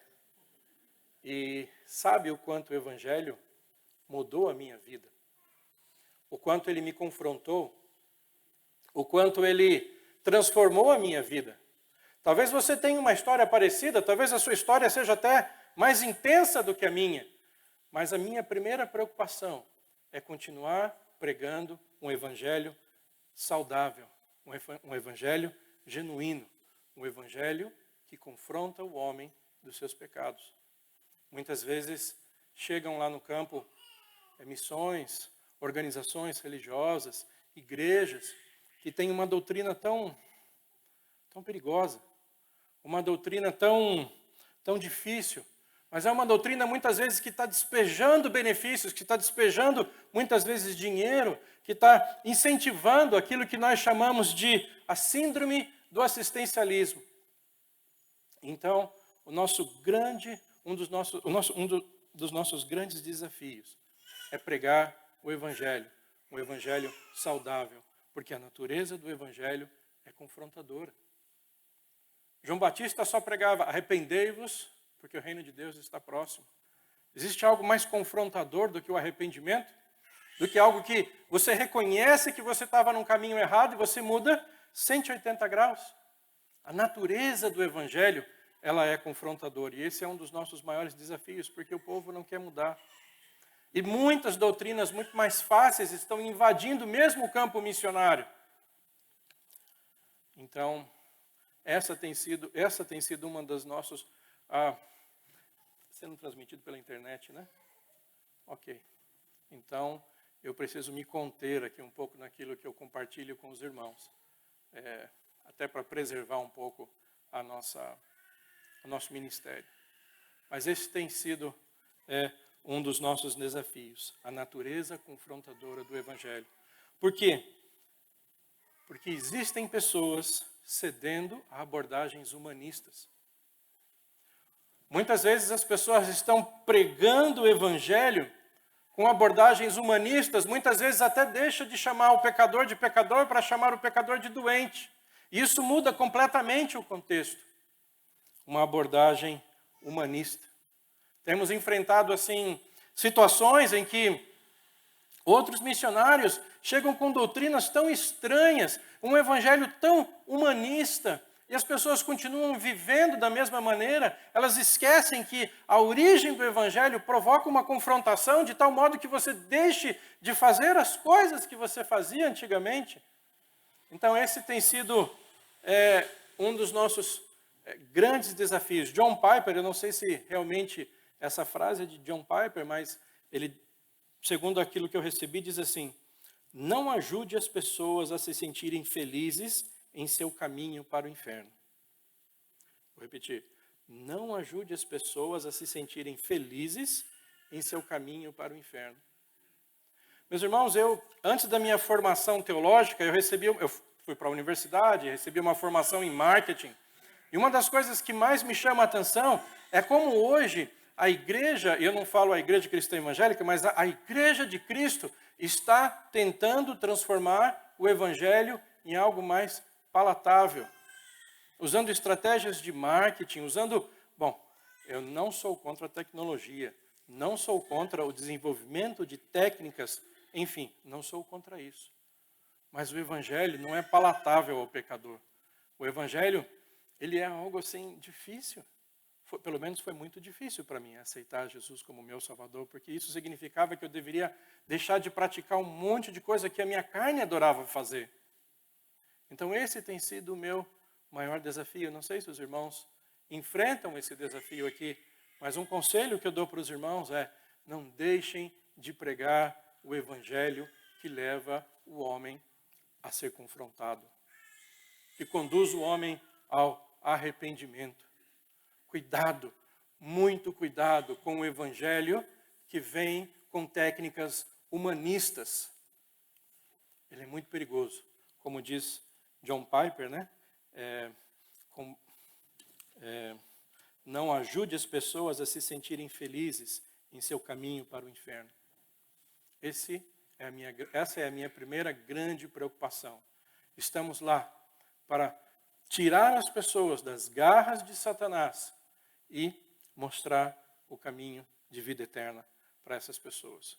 E sabe o quanto o Evangelho mudou a minha vida. O quanto ele me confrontou. O quanto ele transformou a minha vida. Talvez você tenha uma história parecida, talvez a sua história seja até mais intensa do que a minha. Mas a minha primeira preocupação é continuar pregando um Evangelho saudável. Um Evangelho genuíno. Um Evangelho que confronta o homem dos seus pecados. Muitas vezes chegam lá no campo missões, organizações religiosas, igrejas, que têm uma doutrina tão perigosa, uma doutrina tão difícil, mas é uma doutrina muitas vezes que está despejando benefícios, que está despejando muitas vezes dinheiro, que está incentivando aquilo que nós chamamos de a síndrome do assistencialismo. Então, um dos nossos grandes desafios é pregar o Evangelho, um Evangelho saudável, porque a natureza do Evangelho é confrontadora. João Batista só pregava: arrependei-vos, porque o reino de Deus está próximo. Existe algo mais confrontador do que o arrependimento? Do que algo que você reconhece que você estava num caminho errado e você muda 180 graus? A natureza do Evangelho, ela é confrontadora. E esse é um dos nossos maiores desafios, porque o povo não quer mudar. E muitas doutrinas muito mais fáceis estão invadindo mesmo o campo missionário. Então, essa tem sido uma das nossas... sendo transmitido pela internet, né? Ok. Então, eu preciso me conter aqui um pouco naquilo que eu compartilho com os irmãos. Até para preservar um pouco o nosso ministério. Mas esse tem sido um dos nossos desafios, a natureza confrontadora do Evangelho. Por quê? Porque existem pessoas cedendo a abordagens humanistas. Muitas vezes as pessoas estão pregando o Evangelho com abordagens humanistas, muitas vezes até deixa de chamar o pecador de pecador para chamar o pecador de doente. E isso muda completamente o contexto. Uma abordagem humanista. Temos enfrentado, assim, situações em que outros missionários chegam com doutrinas tão estranhas, um evangelho tão humanista, e as pessoas continuam vivendo da mesma maneira. Elas esquecem que a origem do evangelho provoca uma confrontação de tal modo que você deixe de fazer as coisas que você fazia antigamente. Então esse tem sido um dos nossos grandes desafios. John Piper, eu não sei se realmente essa frase é de John Piper, mas ele, segundo aquilo que eu recebi, diz assim: não ajude as pessoas a se sentirem felizes em seu caminho para o inferno. Vou repetir. Não ajude as pessoas a se sentirem felizes em seu caminho para o inferno. Meus irmãos, antes da minha formação teológica, eu fui para a universidade, recebi uma formação em marketing. E uma das coisas que mais me chama a atenção é como hoje a igreja, eu não falo a igreja cristã evangélica, mas a igreja de Cristo está tentando transformar o evangelho em algo mais palatável. Usando estratégias de marketing, eu não sou contra a tecnologia, não sou contra o desenvolvimento de técnicas, enfim, não sou contra isso. Mas o evangelho não é palatável ao pecador. O evangelho, ele é algo assim difícil. Pelo menos foi muito difícil para mim aceitar Jesus como meu Salvador, porque isso significava que eu deveria deixar de praticar um monte de coisa que a minha carne adorava fazer. Então esse tem sido o meu maior desafio. Não sei se os irmãos enfrentam esse desafio aqui, mas um conselho que eu dou para os irmãos é: não deixem de pregar o evangelho que leva o homem a ser confrontado, que conduz o homem ao arrependimento. Cuidado, muito cuidado com o evangelho que vem com técnicas humanistas. Ele é muito perigoso. Como diz John Piper, né? Não ajude as pessoas a se sentirem felizes em seu caminho para o inferno. Essa é a minha primeira grande preocupação. Estamos lá para tirar as pessoas das garras de Satanás e mostrar o caminho de vida eterna para essas pessoas.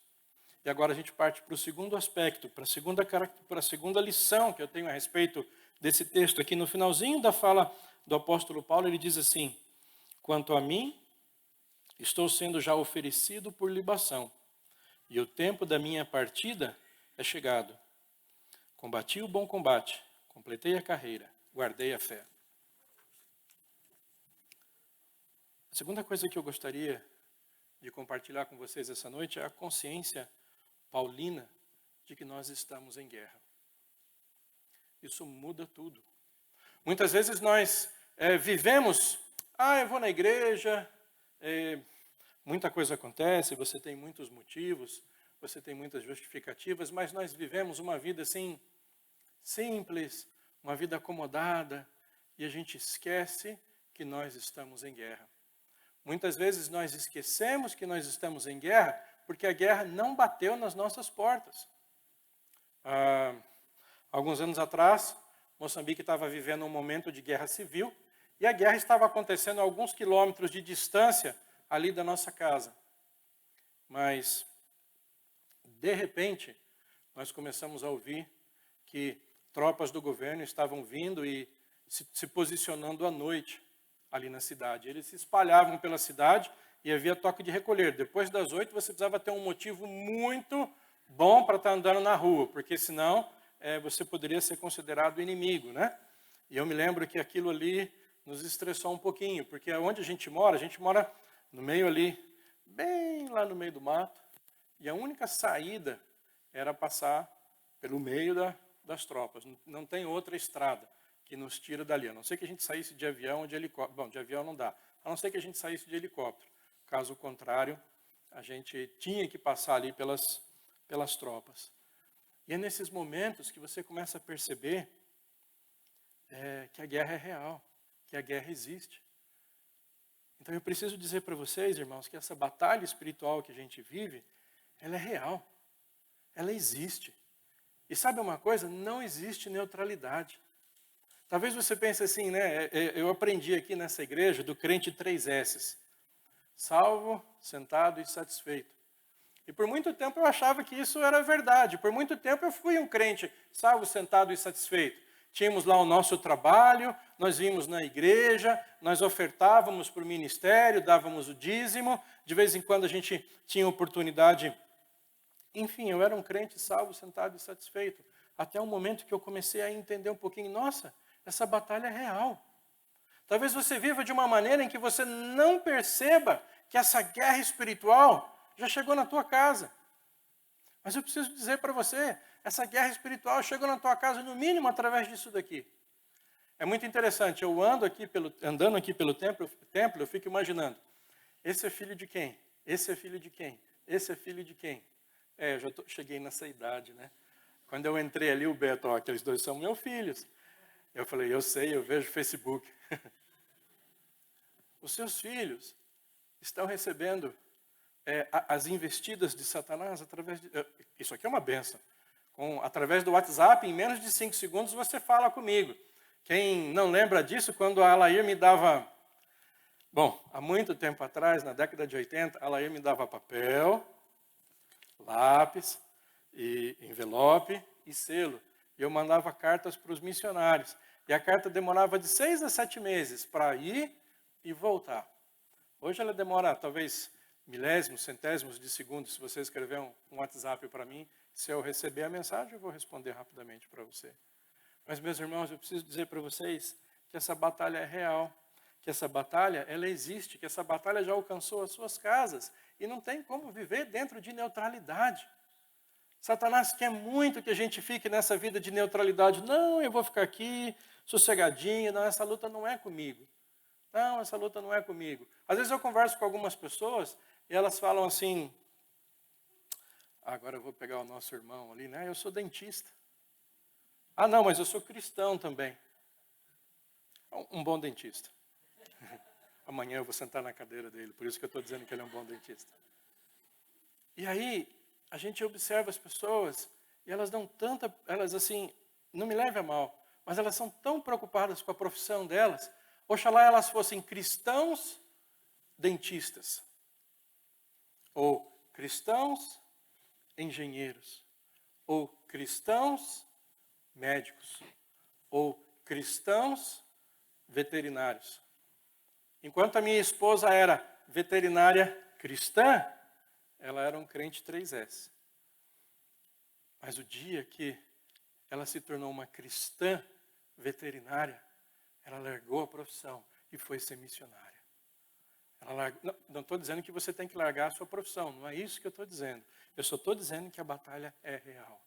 E agora a gente parte para o segundo aspecto, para a segunda lição que eu tenho a respeito desse texto. Aqui no finalzinho da fala do apóstolo Paulo, ele diz assim: quanto a mim, estou sendo já oferecido por libação, e o tempo da minha partida é chegado. Combati o bom combate, completei a carreira, guardei a fé. A segunda coisa que eu gostaria de compartilhar com vocês essa noite é a consciência paulina de que nós estamos em guerra. Isso muda tudo. Muitas vezes nós vivemos, eu vou na igreja, muita coisa acontece, você tem muitos motivos, você tem muitas justificativas, mas nós vivemos uma vida assim, simples, uma vida acomodada, e a gente esquece que nós estamos em guerra. Muitas vezes nós esquecemos que nós estamos em guerra porque a guerra não bateu nas nossas portas. Alguns anos atrás, Moçambique estava vivendo um momento de guerra civil e a guerra estava acontecendo a alguns quilômetros de distância ali da nossa casa. Mas, de repente, nós começamos a ouvir que tropas do governo estavam vindo e se posicionando à noite ali na cidade. Eles se espalhavam pela cidade e havia toque de recolher. Depois das 8, você precisava ter um motivo muito bom para estar andando na rua, porque senão você poderia ser considerado inimigo, né? E eu me lembro que aquilo ali nos estressou um pouquinho, porque onde a gente mora no meio ali, bem lá no meio do mato, e a única saída era passar pelo meio das tropas. Não tem outra estrada que nos tira dali. A não ser que a gente saísse de avião ou de helicóptero. Bom, de avião não dá. A não ser que a gente saísse de helicóptero. Caso contrário, a gente tinha que passar ali pelas tropas. E é nesses momentos que você começa a perceber que a guerra é real, que a guerra existe. Então eu preciso dizer para vocês, irmãos, que essa batalha espiritual que a gente vive, ela é real. Ela existe. E sabe uma coisa? Não existe neutralidade. Talvez você pense assim, né? Eu aprendi aqui nessa igreja do crente 3 S's. Salvo, sentado e satisfeito. E por muito tempo eu achava que isso era verdade. Por muito tempo eu fui um crente salvo, sentado e satisfeito. Tínhamos lá o nosso trabalho, nós vínhamos na igreja, nós ofertávamos para o ministério, dávamos o dízimo. De vez em quando a gente tinha oportunidade. Enfim, eu era um crente salvo, sentado e satisfeito. Até o momento que eu comecei a entender um pouquinho, nossa, essa batalha é real. Talvez você viva de uma maneira em que você não perceba que essa guerra espiritual já chegou na tua casa. Mas eu preciso dizer para você, essa guerra espiritual chegou na tua casa no mínimo através disso daqui. É muito interessante, eu andando aqui pelo templo, eu fico imaginando, esse é filho de quem? Esse é filho de quem? Esse é filho de quem? Eu já cheguei nessa idade, né? Quando eu entrei ali, o Beto, aqueles dois são meus filhos. Eu falei, eu sei, eu vejo Facebook. Os seus filhos estão recebendo as investidas de Satanás através de... Isso aqui é uma benção. Através do WhatsApp, em menos de 5 segundos, você fala comigo. Quem não lembra disso, quando a Alair me dava... Bom, há muito tempo atrás, na década de 80, a Alair me dava papel, lápis, e envelope e selo. E eu mandava cartas para os missionários. E a carta demorava de 6 a 7 meses para ir e voltar. Hoje ela demora talvez milésimos, centésimos de segundos. Se você escrever um WhatsApp para mim, se eu receber a mensagem, eu vou responder rapidamente para você. Mas, meus irmãos, eu preciso dizer para vocês que essa batalha é real, que essa batalha, ela existe, que essa batalha já alcançou as suas casas e não tem como viver dentro de neutralidade. Satanás quer muito que a gente fique nessa vida de neutralidade. Não, eu vou ficar aqui, sossegadinho. Não, essa luta não é comigo. Não, essa luta não é comigo. Às vezes eu converso com algumas pessoas e elas falam assim, agora eu vou pegar o nosso irmão ali, né? Eu sou dentista. Ah, não, mas eu sou cristão também. Um bom dentista. Amanhã eu vou sentar na cadeira dele, por isso que eu estou dizendo que ele é um bom dentista. E aí, a gente observa as pessoas e elas dão elas assim, não me leve a mal, mas elas são tão preocupadas com a profissão delas, oxalá elas fossem cristãos dentistas, ou cristãos engenheiros, ou cristãos médicos, ou cristãos veterinários. Enquanto a minha esposa era veterinária cristã, ela era um crente 3S. Mas o dia que ela se tornou uma cristã veterinária, ela largou a profissão e foi ser missionária. Não estou dizendo que você tem que largar a sua profissão, não é isso que eu estou dizendo. Eu só estou dizendo que a batalha é real.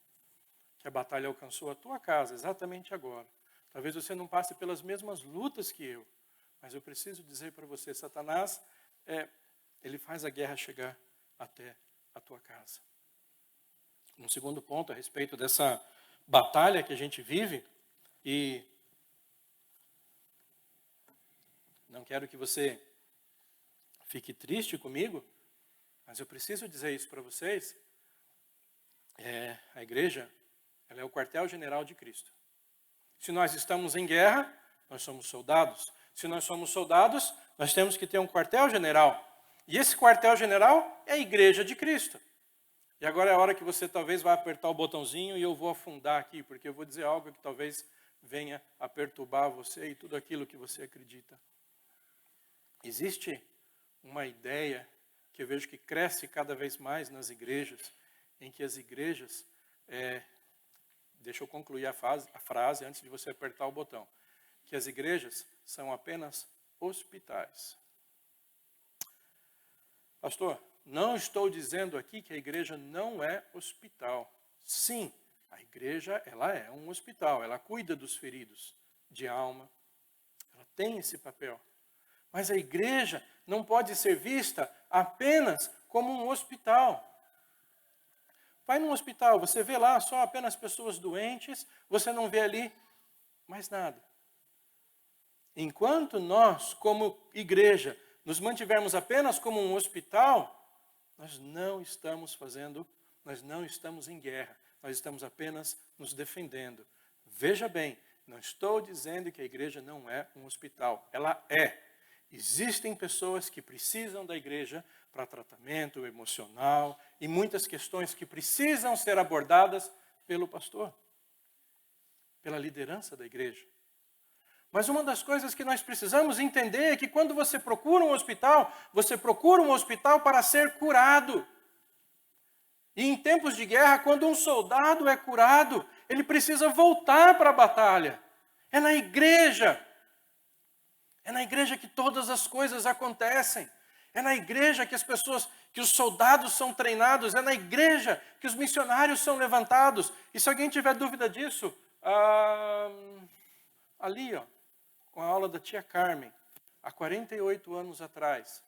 Que a batalha alcançou a tua casa exatamente agora. Talvez você não passe pelas mesmas lutas que eu, mas eu preciso dizer para você, Satanás, ele faz a guerra chegar até a tua casa. Um segundo ponto a respeito dessa batalha que a gente vive, e não quero que você fique triste comigo, mas eu preciso dizer isso para vocês, a igreja, ela é o quartel-general de Cristo. Se nós estamos em guerra, nós somos soldados. Se nós somos soldados, nós temos que ter um quartel-general. E esse quartel-general é a igreja de Cristo. E agora é a hora que você talvez vai apertar o botãozinho e eu vou afundar aqui, porque eu vou dizer algo que talvez venha a perturbar você e tudo aquilo que você acredita. Existe uma ideia que eu vejo que cresce cada vez mais nas igrejas, em que as igrejas, deixa eu concluir a frase antes de você apertar o botão, que as igrejas são apenas hospitais. Pastor, não estou dizendo aqui que a igreja não é hospital. Sim, a igreja ela é um hospital, ela cuida dos feridos de alma, ela tem esse papel. Mas a igreja não pode ser vista apenas como um hospital. Vai num hospital, você vê lá só apenas pessoas doentes, você não vê ali mais nada. Enquanto nós, como igreja, nos mantivermos apenas como um hospital, nós não estamos em guerra, nós estamos apenas nos defendendo. Veja bem, não estou dizendo que a igreja não é um hospital, ela é. Existem pessoas que precisam da igreja para tratamento emocional e muitas questões que precisam ser abordadas pelo pastor, pela liderança da igreja. Mas uma das coisas que nós precisamos entender é que quando você procura um hospital, você procura um hospital para ser curado. E em tempos de guerra, quando um soldado é curado, ele precisa voltar para a batalha. É na igreja que todas as coisas acontecem. É na igreja que as pessoas, que os soldados são treinados. É na igreja que os missionários são levantados. E se alguém tiver dúvida disso, ali, ó, com a aula da tia Carmen, há 48 anos atrás.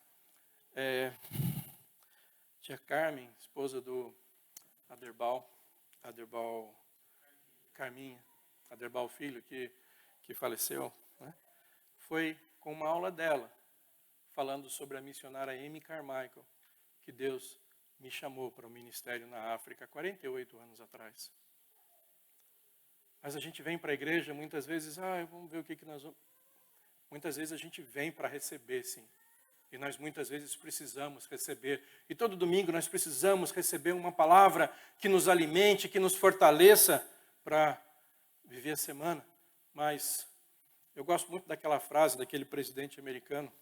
Tia Carmen, esposa do Aderbal Carminha, Aderbal filho, que faleceu, né? Foi com uma aula dela, falando sobre a missionária Amy Carmichael, que Deus me chamou para o ministério na África 48 anos atrás. Mas a gente vem para a igreja muitas vezes, vamos ver o que nós vamos... Muitas vezes a gente vem para receber, sim. E nós muitas vezes precisamos receber. E todo domingo nós precisamos receber uma palavra que nos alimente, que nos fortaleça para viver a semana. Mas eu gosto muito daquela frase daquele presidente americano.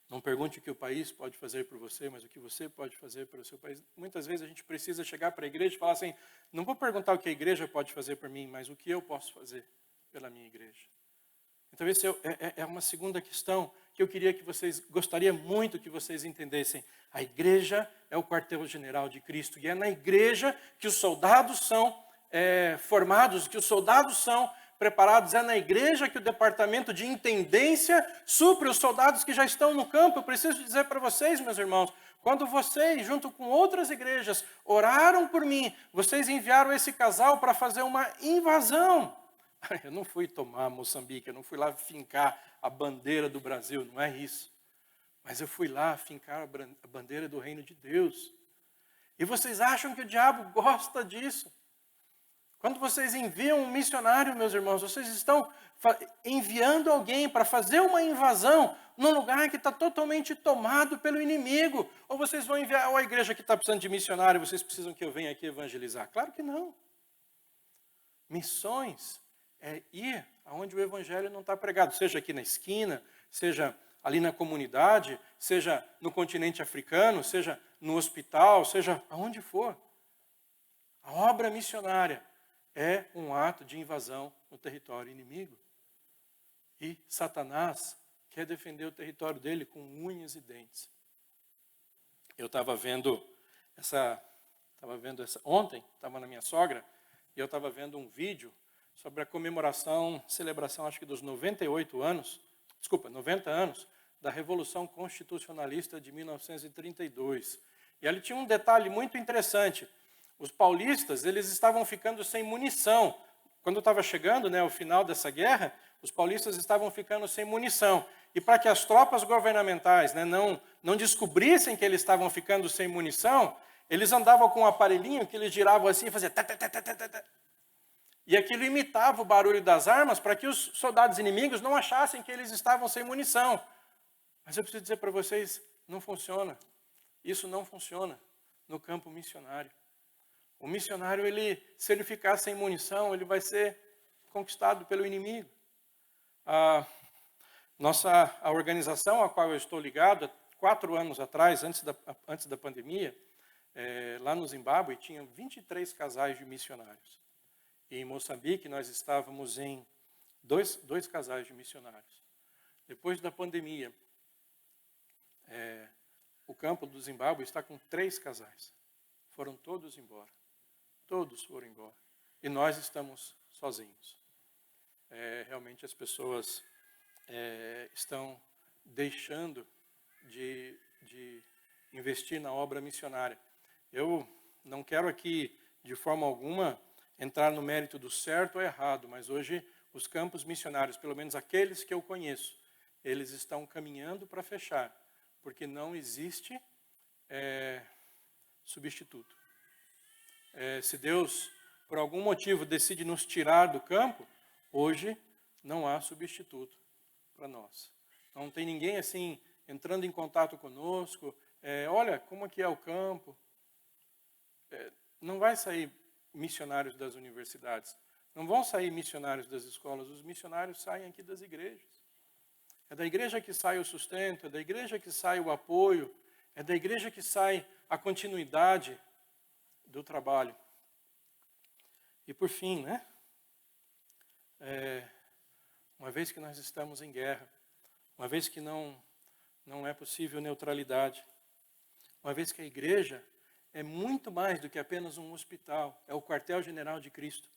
Não pergunte o que o país pode fazer por você, mas o que você pode fazer pelo seu país. Muitas vezes a gente precisa chegar para a igreja e falar assim, não vou perguntar o que a igreja pode fazer por mim, mas o que eu posso fazer pela minha igreja. Então, essa é uma segunda questão que eu gostaria muito que vocês entendessem. A igreja é o quartel-general de Cristo, e é na igreja que os soldados são formados, que os soldados são preparados, é na igreja que o departamento de intendência supre os soldados que já estão no campo. Eu preciso dizer para vocês, meus irmãos, quando vocês, junto com outras igrejas, oraram por mim, vocês enviaram esse casal para fazer uma invasão. Eu não fui tomar Moçambique, eu não fui lá fincar a bandeira do Brasil, não é isso. Mas eu fui lá fincar a bandeira do reino de Deus. E vocês acham que o diabo gosta disso? Quando vocês enviam um missionário, meus irmãos, vocês estão enviando alguém para fazer uma invasão num lugar que está totalmente tomado pelo inimigo. Ou vocês vão enviar a igreja que está precisando de missionário, vocês precisam que eu venha aqui evangelizar? Claro que não. Missões é ir aonde o evangelho não está pregado, seja aqui na esquina, seja ali na comunidade, seja no continente africano, seja no hospital, seja aonde for. A obra missionária é um ato de invasão no território inimigo. E Satanás quer defender o território dele com unhas e dentes. Eu estava vendo ontem, estava na minha sogra, e eu estava vendo um vídeo sobre a celebração, acho que dos 90 anos, da Revolução Constitucionalista de 1932. E ali tinha um detalhe muito interessante. Os paulistas, eles estavam ficando sem munição. Quando estava chegando, o final dessa guerra, os paulistas estavam ficando sem munição. E para que as tropas governamentais não descobrissem que eles estavam ficando sem munição, eles andavam com um aparelhinho que eles giravam assim e faziam... E aquilo imitava o barulho das armas para que os soldados inimigos não achassem que eles estavam sem munição. Mas eu preciso dizer para vocês, não funciona. Isso não funciona no campo missionário. O missionário, se ele ficar sem munição, ele vai ser conquistado pelo inimigo. A organização a qual eu estou ligado, 4 anos atrás, antes da pandemia, lá no Zimbábue, tinha 23 casais de missionários. E em Moçambique, nós estávamos em dois casais de missionários. Depois da pandemia, o campo do Zimbábue está com 3 casais. Foram todos embora. Todos foram embora. E nós estamos sozinhos. Realmente as pessoas estão deixando de investir na obra missionária. Eu não quero aqui, de forma alguma, entrar no mérito do certo ou errado, mas hoje os campos missionários, pelo menos aqueles que eu conheço, eles estão caminhando para fechar, porque não existe substituto. Se Deus, por algum motivo, decide nos tirar do campo, hoje não há substituto para nós. Não tem ninguém assim entrando em contato conosco, olha como é que é o campo. Não vai sair missionários das universidades, não vão sair missionários das escolas, os missionários saem aqui das igrejas. É da igreja que sai o sustento, é da igreja que sai o apoio, é da igreja que sai a continuidade do trabalho. E por fim, uma vez que nós estamos em guerra, uma vez que não não é possível neutralidade. Uma vez que a igreja é muito mais do que apenas um hospital, é o quartel-general de Cristo.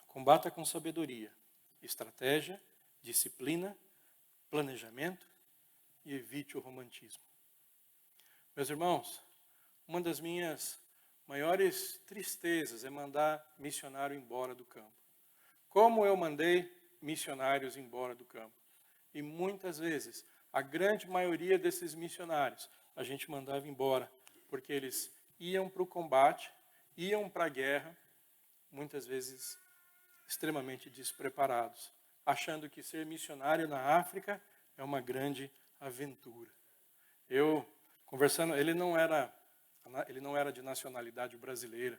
Combata com sabedoria, estratégia, disciplina, planejamento e evite o romantismo. Meus irmãos, uma das minhas maiores tristezas é mandar missionário embora do campo. Como eu mandei missionários embora do campo. E muitas vezes, a grande maioria desses missionários, a gente mandava embora, porque eles iam para o combate, iam para a guerra, muitas vezes extremamente despreparados, achando que ser missionário na África é uma grande aventura. Eu, conversando, ele não era de nacionalidade brasileira,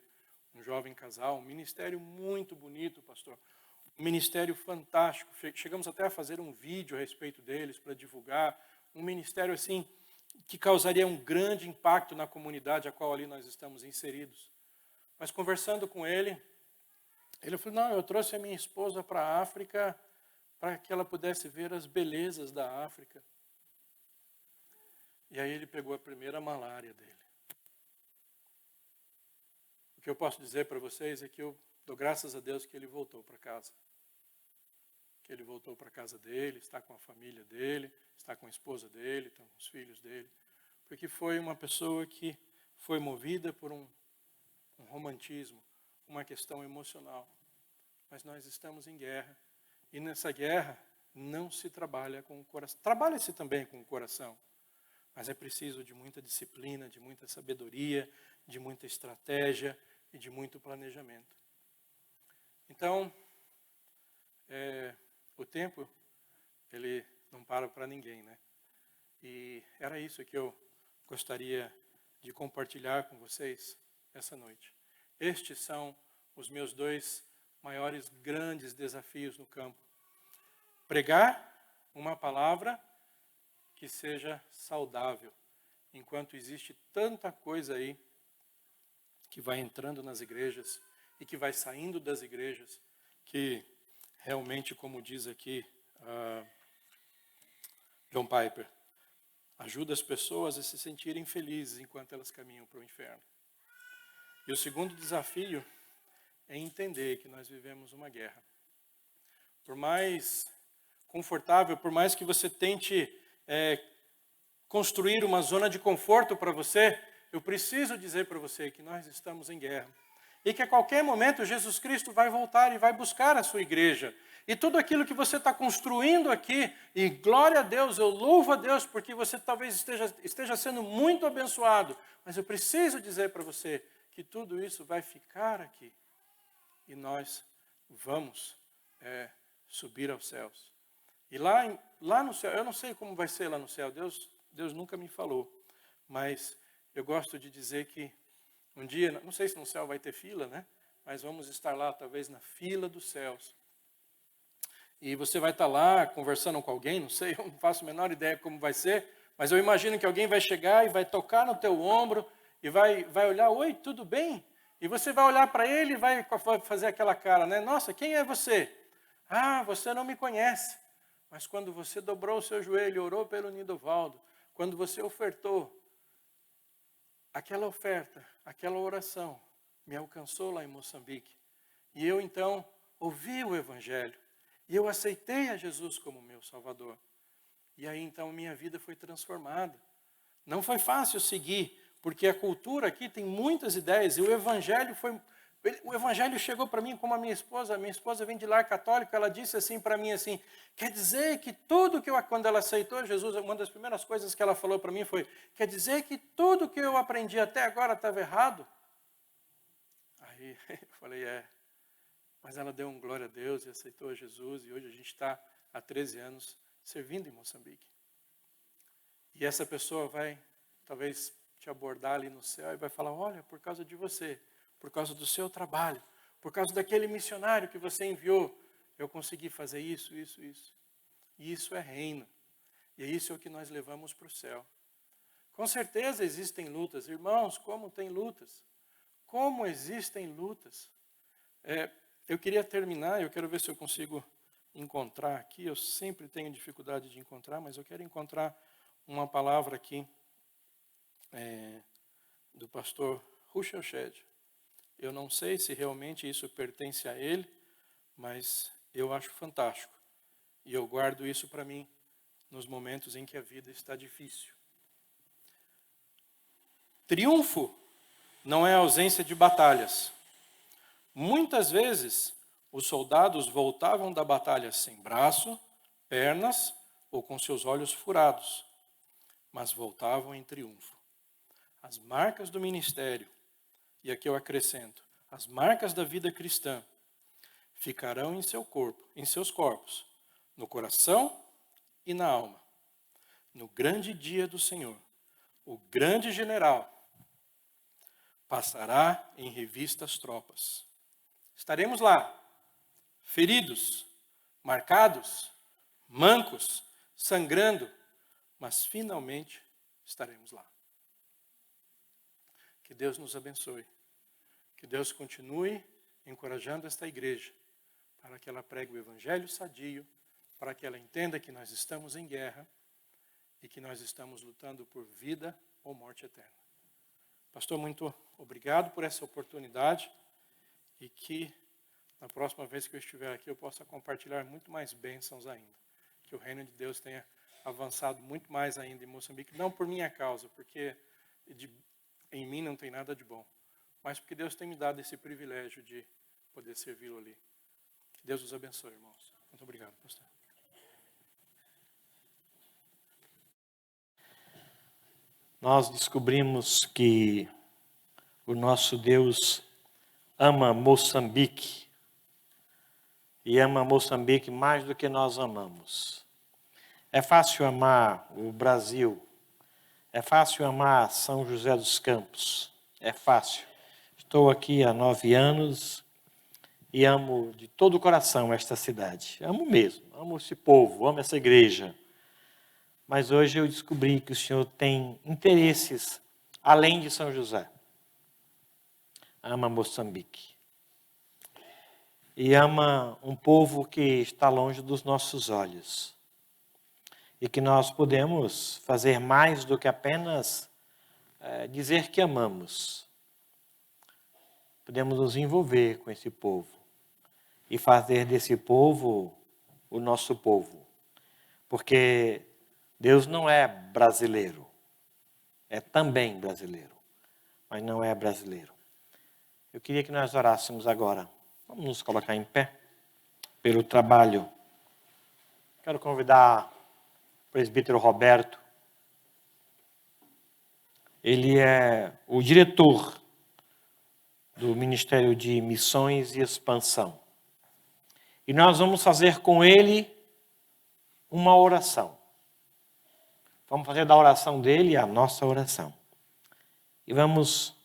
um jovem casal, um ministério muito bonito, pastor, um ministério fantástico, chegamos até a fazer um vídeo a respeito deles para divulgar, um ministério assim, que causaria um grande impacto na comunidade a qual ali nós estamos inseridos. Mas conversando com ele falou, não, eu trouxe a minha esposa para a África para que ela pudesse ver as belezas da África. E aí ele pegou a primeira malária dele. O que eu posso dizer para vocês é que eu dou graças a Deus que ele voltou para casa. Que ele voltou para a casa dele, está com a família dele, está com a esposa dele, estão com os filhos dele. Porque foi uma pessoa que foi movida por um romantismo, uma questão emocional. Mas nós estamos em guerra. E nessa guerra não se trabalha com o coração. Trabalha-se também com o coração. Mas é preciso de muita disciplina, de muita sabedoria, de muita estratégia e de muito planejamento. Então, o tempo, ele não para ninguém, né? E era isso que eu gostaria de compartilhar com vocês essa noite. Estes são os meus 2 maiores grandes desafios no campo. Pregar uma palavra que seja saudável, enquanto existe tanta coisa aí que vai entrando nas igrejas e que vai saindo das igrejas, que realmente, como diz aqui John Piper, ajuda as pessoas a se sentirem felizes enquanto elas caminham para o inferno. E o segundo desafio é entender que nós vivemos uma guerra. Por mais confortável, por mais que você tente construir uma zona de conforto para você, eu preciso dizer para você que nós estamos em guerra. E que a qualquer momento Jesus Cristo vai voltar e vai buscar a sua igreja. E tudo aquilo que você está construindo aqui, e glória a Deus, eu louvo a Deus, porque você talvez esteja sendo muito abençoado. Mas eu preciso dizer para você que tudo isso vai ficar aqui. E nós vamos subir aos céus. E lá no céu, eu não sei como vai ser lá no céu, Deus nunca me falou. Mas eu gosto de dizer que um dia, não sei se no céu vai ter fila, né? Mas vamos estar lá, talvez na fila dos céus. E você vai estar lá conversando com alguém, não sei, eu não faço a menor ideia como vai ser, mas eu imagino que alguém vai chegar e vai tocar no teu ombro e vai olhar, oi, tudo bem? E você vai olhar para ele e vai fazer aquela cara, né? Nossa, quem é você? Ah, você não me conhece. Mas quando você dobrou o seu joelho e orou pelo Nidovaldo, quando você ofertou, aquela oferta, aquela oração me alcançou lá em Moçambique. E eu então ouvi o Evangelho. E eu aceitei a Jesus como meu Salvador. E aí então minha vida foi transformada. Não foi fácil seguir, porque a cultura aqui tem muitas ideias. E o Evangelho chegou para mim como a minha esposa vem de lar católico, ela disse assim para mim assim, quer dizer que tudo que quando ela aceitou Jesus, uma das primeiras coisas que ela falou para mim foi, quer dizer que tudo que eu aprendi até agora estava errado? Aí eu falei, mas ela deu um glória a Deus e aceitou Jesus, e hoje a gente está há 13 anos servindo em Moçambique. E essa pessoa vai, talvez, te abordar ali no céu e vai falar, olha, por causa de você, por causa do seu trabalho, por causa daquele missionário que você enviou, eu consegui fazer isso, isso, isso. E isso é reino. E isso é o que nós levamos para o céu. Com certeza existem lutas. Irmãos, como tem lutas? Como existem lutas? Eu queria terminar, eu quero ver se eu consigo encontrar aqui, eu sempre tenho dificuldade de encontrar, mas eu quero encontrar uma palavra aqui do pastor Ruchel Shedd. Eu não sei se realmente isso pertence a ele, mas eu acho fantástico. E eu guardo isso para mim nos momentos em que a vida está difícil. Triunfo não é ausência de batalhas. Muitas vezes, os soldados voltavam da batalha sem braço, pernas ou com seus olhos furados, mas voltavam em triunfo. As marcas do ministério, e aqui eu acrescento, as marcas da vida cristã, ficarão em seu corpo, em seus corpos, no coração e na alma. No grande dia do Senhor, o grande general passará em revista as tropas. Estaremos lá, feridos, marcados, mancos, sangrando, mas finalmente estaremos lá. Que Deus nos abençoe. Que Deus continue encorajando esta igreja para que ela pregue o evangelho sadio, para que ela entenda que nós estamos em guerra e que nós estamos lutando por vida ou morte eterna. Pastor, muito obrigado por essa oportunidade e que na próxima vez que eu estiver aqui eu possa compartilhar muito mais bênçãos ainda. Que o reino de Deus tenha avançado muito mais ainda em Moçambique, não por minha causa, porque em mim não tem nada de bom, mas porque Deus tem me dado esse privilégio de poder servi-lo ali. Que Deus os abençoe, irmãos. Muito obrigado, pastor. Nós descobrimos que o nosso Deus ama Moçambique e ama Moçambique mais do que nós amamos. É fácil amar o Brasil, é fácil amar São José dos Campos, é fácil. Estou aqui há 9 anos e amo de todo o coração esta cidade. Amo mesmo, amo esse povo, amo essa igreja. Mas hoje eu descobri que o Senhor tem interesses além de São José. Ama Moçambique. E ama um povo que está longe dos nossos olhos. E que nós podemos fazer mais do que apenas dizer que amamos. Podemos nos envolver com esse povo. E fazer desse povo o nosso povo. Porque Deus não é brasileiro, é também brasileiro, mas não é brasileiro. Eu queria que nós orássemos agora. Vamos nos colocar em pé pelo trabalho. Quero convidar o presbítero Roberto. Ele é o diretor do Ministério de Missões e Expansão. E nós vamos fazer com ele uma oração. Vamos fazer da oração dele a nossa oração. E vamos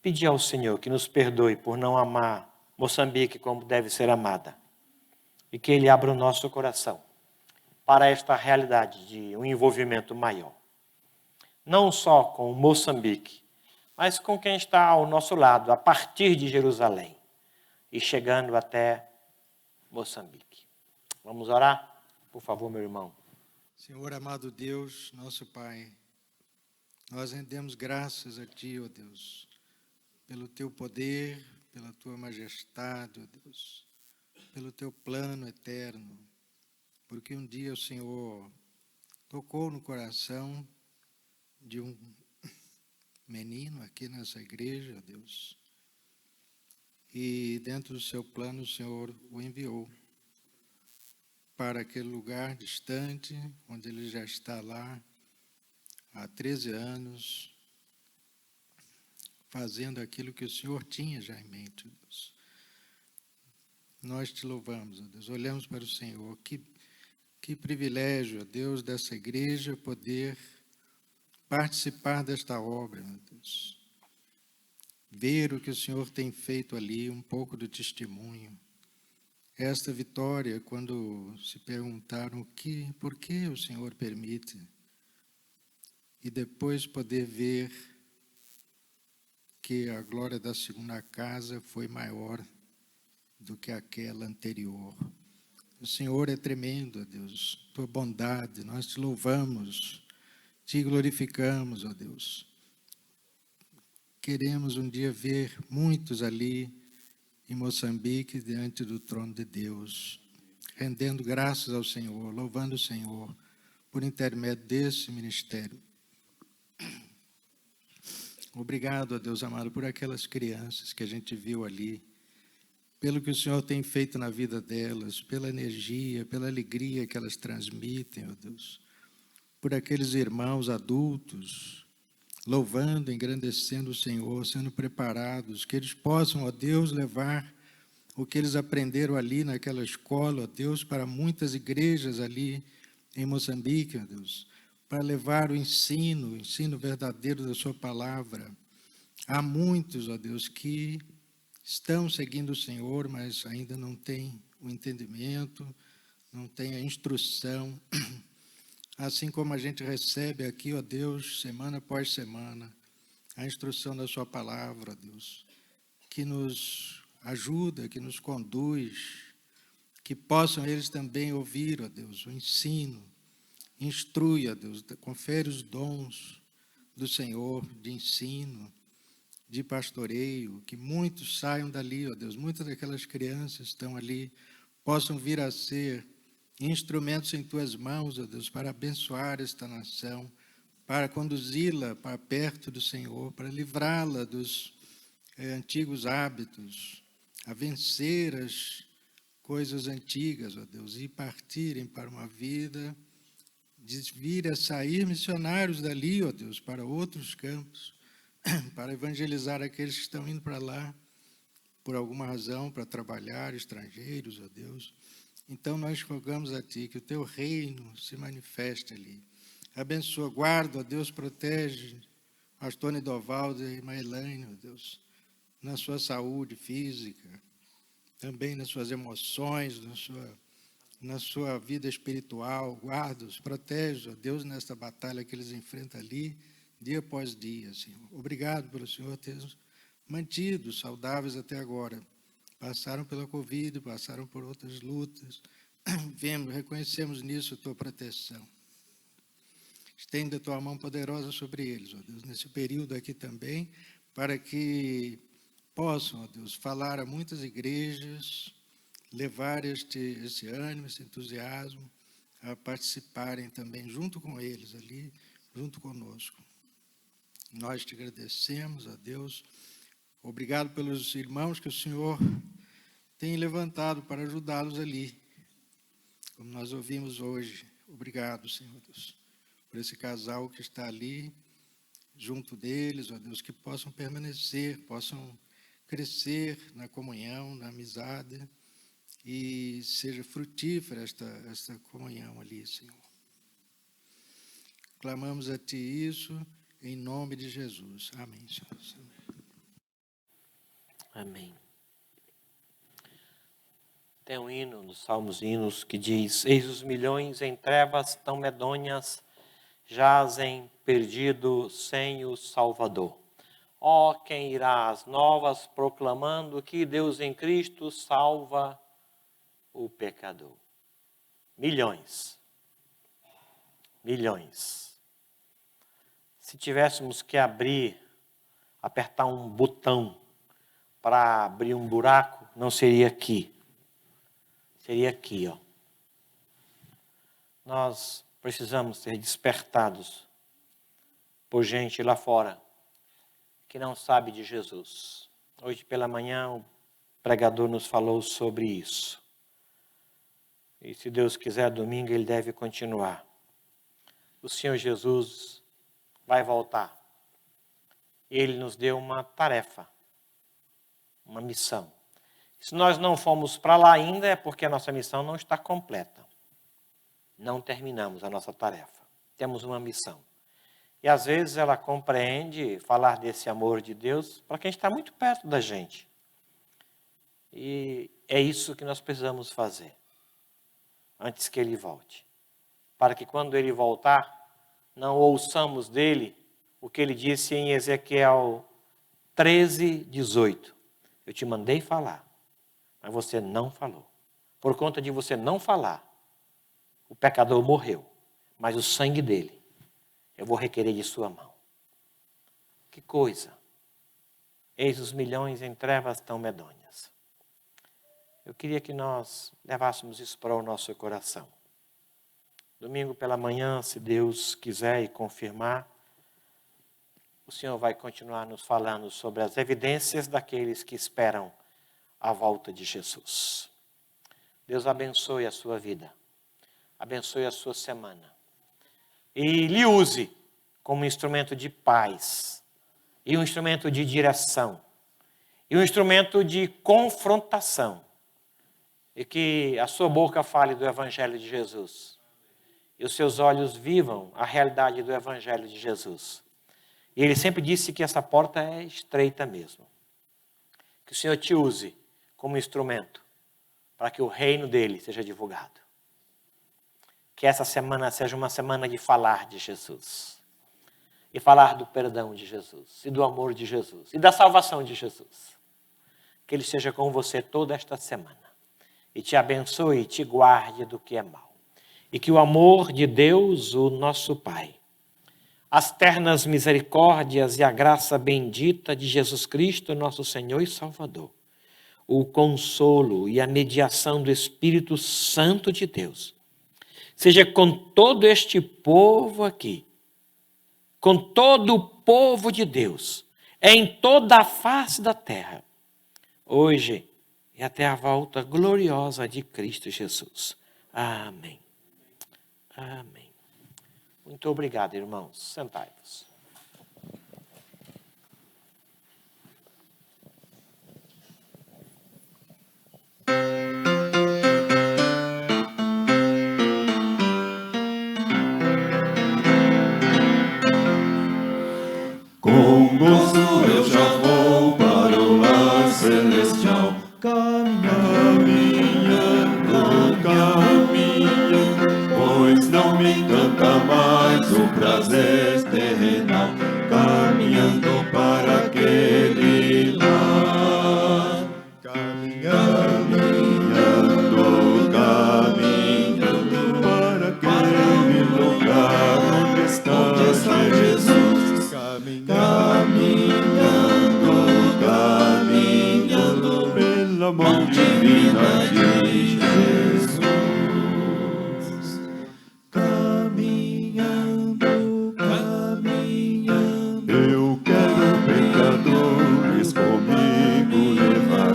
pedir ao Senhor que nos perdoe por não amar Moçambique como deve ser amada. E que Ele abra o nosso coração para esta realidade de um envolvimento maior. Não só com Moçambique, mas com quem está ao nosso lado, a partir de Jerusalém e chegando até Moçambique. Vamos orar? Por favor, meu irmão. Senhor amado Deus, nosso Pai, nós rendemos graças a Ti, ó Deus, pelo Teu poder, pela Tua majestade, ó Deus, pelo Teu plano eterno, porque um dia o Senhor tocou no coração de um menino aqui nessa igreja, ó Deus, e dentro do Seu plano o Senhor o enviou para aquele lugar distante, onde ele já está lá há 13 anos, fazendo aquilo que o Senhor tinha já em mente, Deus. Nós te louvamos, Deus, olhamos para o Senhor. Que privilégio, Deus, dessa igreja poder participar desta obra, meu Deus. Ver o que o Senhor tem feito ali, um pouco do testemunho. Esta vitória, quando se perguntaram por que o Senhor permite, e depois poder ver que a glória da segunda casa foi maior do que aquela anterior. O Senhor é tremendo, ó Deus, tua bondade, nós te louvamos, te glorificamos, ó Deus. Queremos um dia ver muitos ali em Moçambique, diante do trono de Deus, rendendo graças ao Senhor, louvando o Senhor, por intermédio desse ministério. Obrigado, ó Deus amado, por aquelas crianças que a gente viu ali, pelo que o Senhor tem feito na vida delas, pela energia, pela alegria que elas transmitem, ó Deus, por aqueles irmãos adultos, louvando, engrandecendo o Senhor, sendo preparados, que eles possam, ó Deus, levar o que eles aprenderam ali naquela escola, ó Deus, para muitas igrejas ali em Moçambique, ó Deus, para levar o ensino verdadeiro da sua palavra. Há muitos, ó Deus, que estão seguindo o Senhor, mas ainda não têm o entendimento, não têm a instrução. Assim como a gente recebe aqui, ó Deus, semana após semana, a instrução da sua palavra, ó Deus, que nos ajuda, que nos conduz, que possam eles também ouvir, ó Deus, o ensino, instrui, ó Deus, confere os dons do Senhor de ensino, de pastoreio, que muitos saiam dali, ó Deus, muitas daquelas crianças estão ali, possam vir a ser instrumentos em tuas mãos, ó Deus, para abençoar esta nação, para conduzi-la para perto do Senhor, para livrá-la dos antigos hábitos, a vencer as coisas antigas, ó Deus, e partirem para uma vida de vir a sair missionários dali, ó Deus, para outros campos, para evangelizar aqueles que estão indo para lá, por alguma razão, para trabalhar, estrangeiros, ó Deus. Então, nós rogamos a Ti que o Teu reino se manifeste ali. Abençoa, guarda, ó Deus, protege pastor Nidovaldo e irmã Elaine, ó Deus, na sua saúde física, também nas suas emoções, na sua vida espiritual. Guarda-os, protege, ó Deus, nesta batalha que eles enfrentam ali, dia após dia, Senhor. Obrigado pelo Senhor ter mantido saudáveis até agora. Passaram pela Covid, passaram por outras lutas. Reconhecemos nisso a Tua proteção. Estenda a Tua mão poderosa sobre eles, ó Deus, nesse período aqui também, para que possam, ó Deus, falar a muitas igrejas, levar esse ânimo, esse entusiasmo, a participarem também junto com eles ali, junto conosco. Nós te agradecemos, ó Deus. Obrigado pelos irmãos que o Senhor tem levantado para ajudá-los ali, como nós ouvimos hoje. Obrigado, Senhor Deus, por esse casal que está ali, junto deles, ó Deus, que possam permanecer, possam crescer na comunhão, na amizade, e seja frutífera esta comunhão ali, Senhor. Clamamos a Ti isso, em nome de Jesus. Amém, Senhor. Amém. Tem um hino nos Salmos Hinos que diz: eis os milhões em trevas tão medonhas, jazem perdido sem o Salvador. Ó, quem irá às novas proclamando que Deus em Cristo salva o pecador. Milhões. Milhões. Se tivéssemos que apertar um botão para abrir um buraco, não seria aqui. Seria aqui, ó. Nós precisamos ser despertados por gente lá fora que não sabe de Jesus. Hoje pela manhã o pregador nos falou sobre isso. E se Deus quiser, domingo ele deve continuar. O Senhor Jesus vai voltar. Ele nos deu uma tarefa, uma missão. Se nós não fomos para lá ainda, é porque a nossa missão não está completa. Não terminamos a nossa tarefa. Temos uma missão. E às vezes ela compreende falar desse amor de Deus para quem está muito perto da gente. E é isso que nós precisamos fazer, antes que Ele volte. Para que quando Ele voltar, não ouçamos dele o que Ele disse em Ezequiel 13:18. Eu te mandei falar, mas você não falou. Por conta de você não falar, o pecador morreu, mas o sangue dele eu vou requerer de sua mão. Que coisa! Eis os milhões em trevas tão medonhas. Eu queria que nós levássemos isso para o nosso coração. Domingo pela manhã, se Deus quiser e confirmar, o Senhor vai continuar nos falando sobre as evidências daqueles que esperam a volta de Jesus. Deus abençoe a sua vida, abençoe a sua semana e lhe use como instrumento de paz e um instrumento de direção e um instrumento de confrontação, e que a sua boca fale do Evangelho de Jesus e os seus olhos vivam a realidade do Evangelho de Jesus. E ele sempre disse que essa porta é estreita mesmo. Que o Senhor te use como instrumento para que o reino dele seja divulgado. Que essa semana seja uma semana de falar de Jesus. E falar do perdão de Jesus. E do amor de Jesus. E da salvação de Jesus. Que ele esteja com você toda esta semana. E te abençoe e te guarde do que é mal. E que o amor de Deus, o nosso Pai, as ternas misericórdias e a graça bendita de Jesus Cristo, nosso Senhor e Salvador, o consolo e a mediação do Espírito Santo de Deus, seja com todo este povo aqui, com todo o povo de Deus, em toda a face da terra, hoje e até a volta gloriosa de Cristo Jesus. Amém. Amém. Muito obrigado, irmãos. Sentai-vos. Com gozo eu já vou para o lar celestial, caminhando, pois não me encanta mais o prazer terrenal, caminhando para aquele lar, caminhando para aquele lugar onde está Jesus, caminhando pela mão divina de Jesus. Eu quero pecadores comigo levar,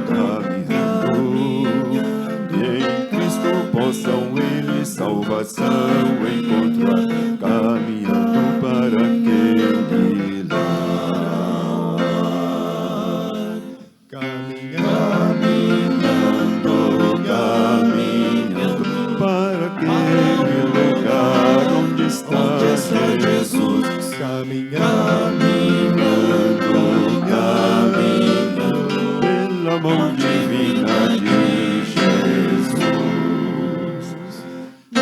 caminhando, e em Cristo possam eles salvação encontrar, caminhando para aquele lar, caminhando para aquele lugar onde está Jesus, caminhando pela mão divina de Jesus. E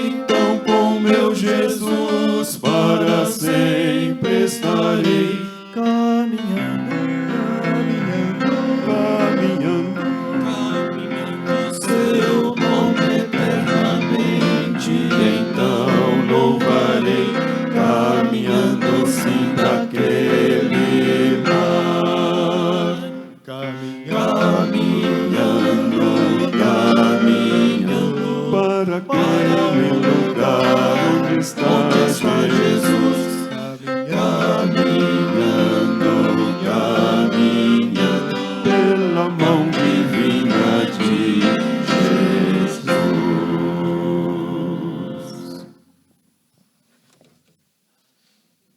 então com meu Jesus para sempre estarei, caminhando, seu nome eternamente, então louvarei, caminhando sim para aquele lar, caminhando para aquele lugar onde está Jesus, caminhando pela mão divina de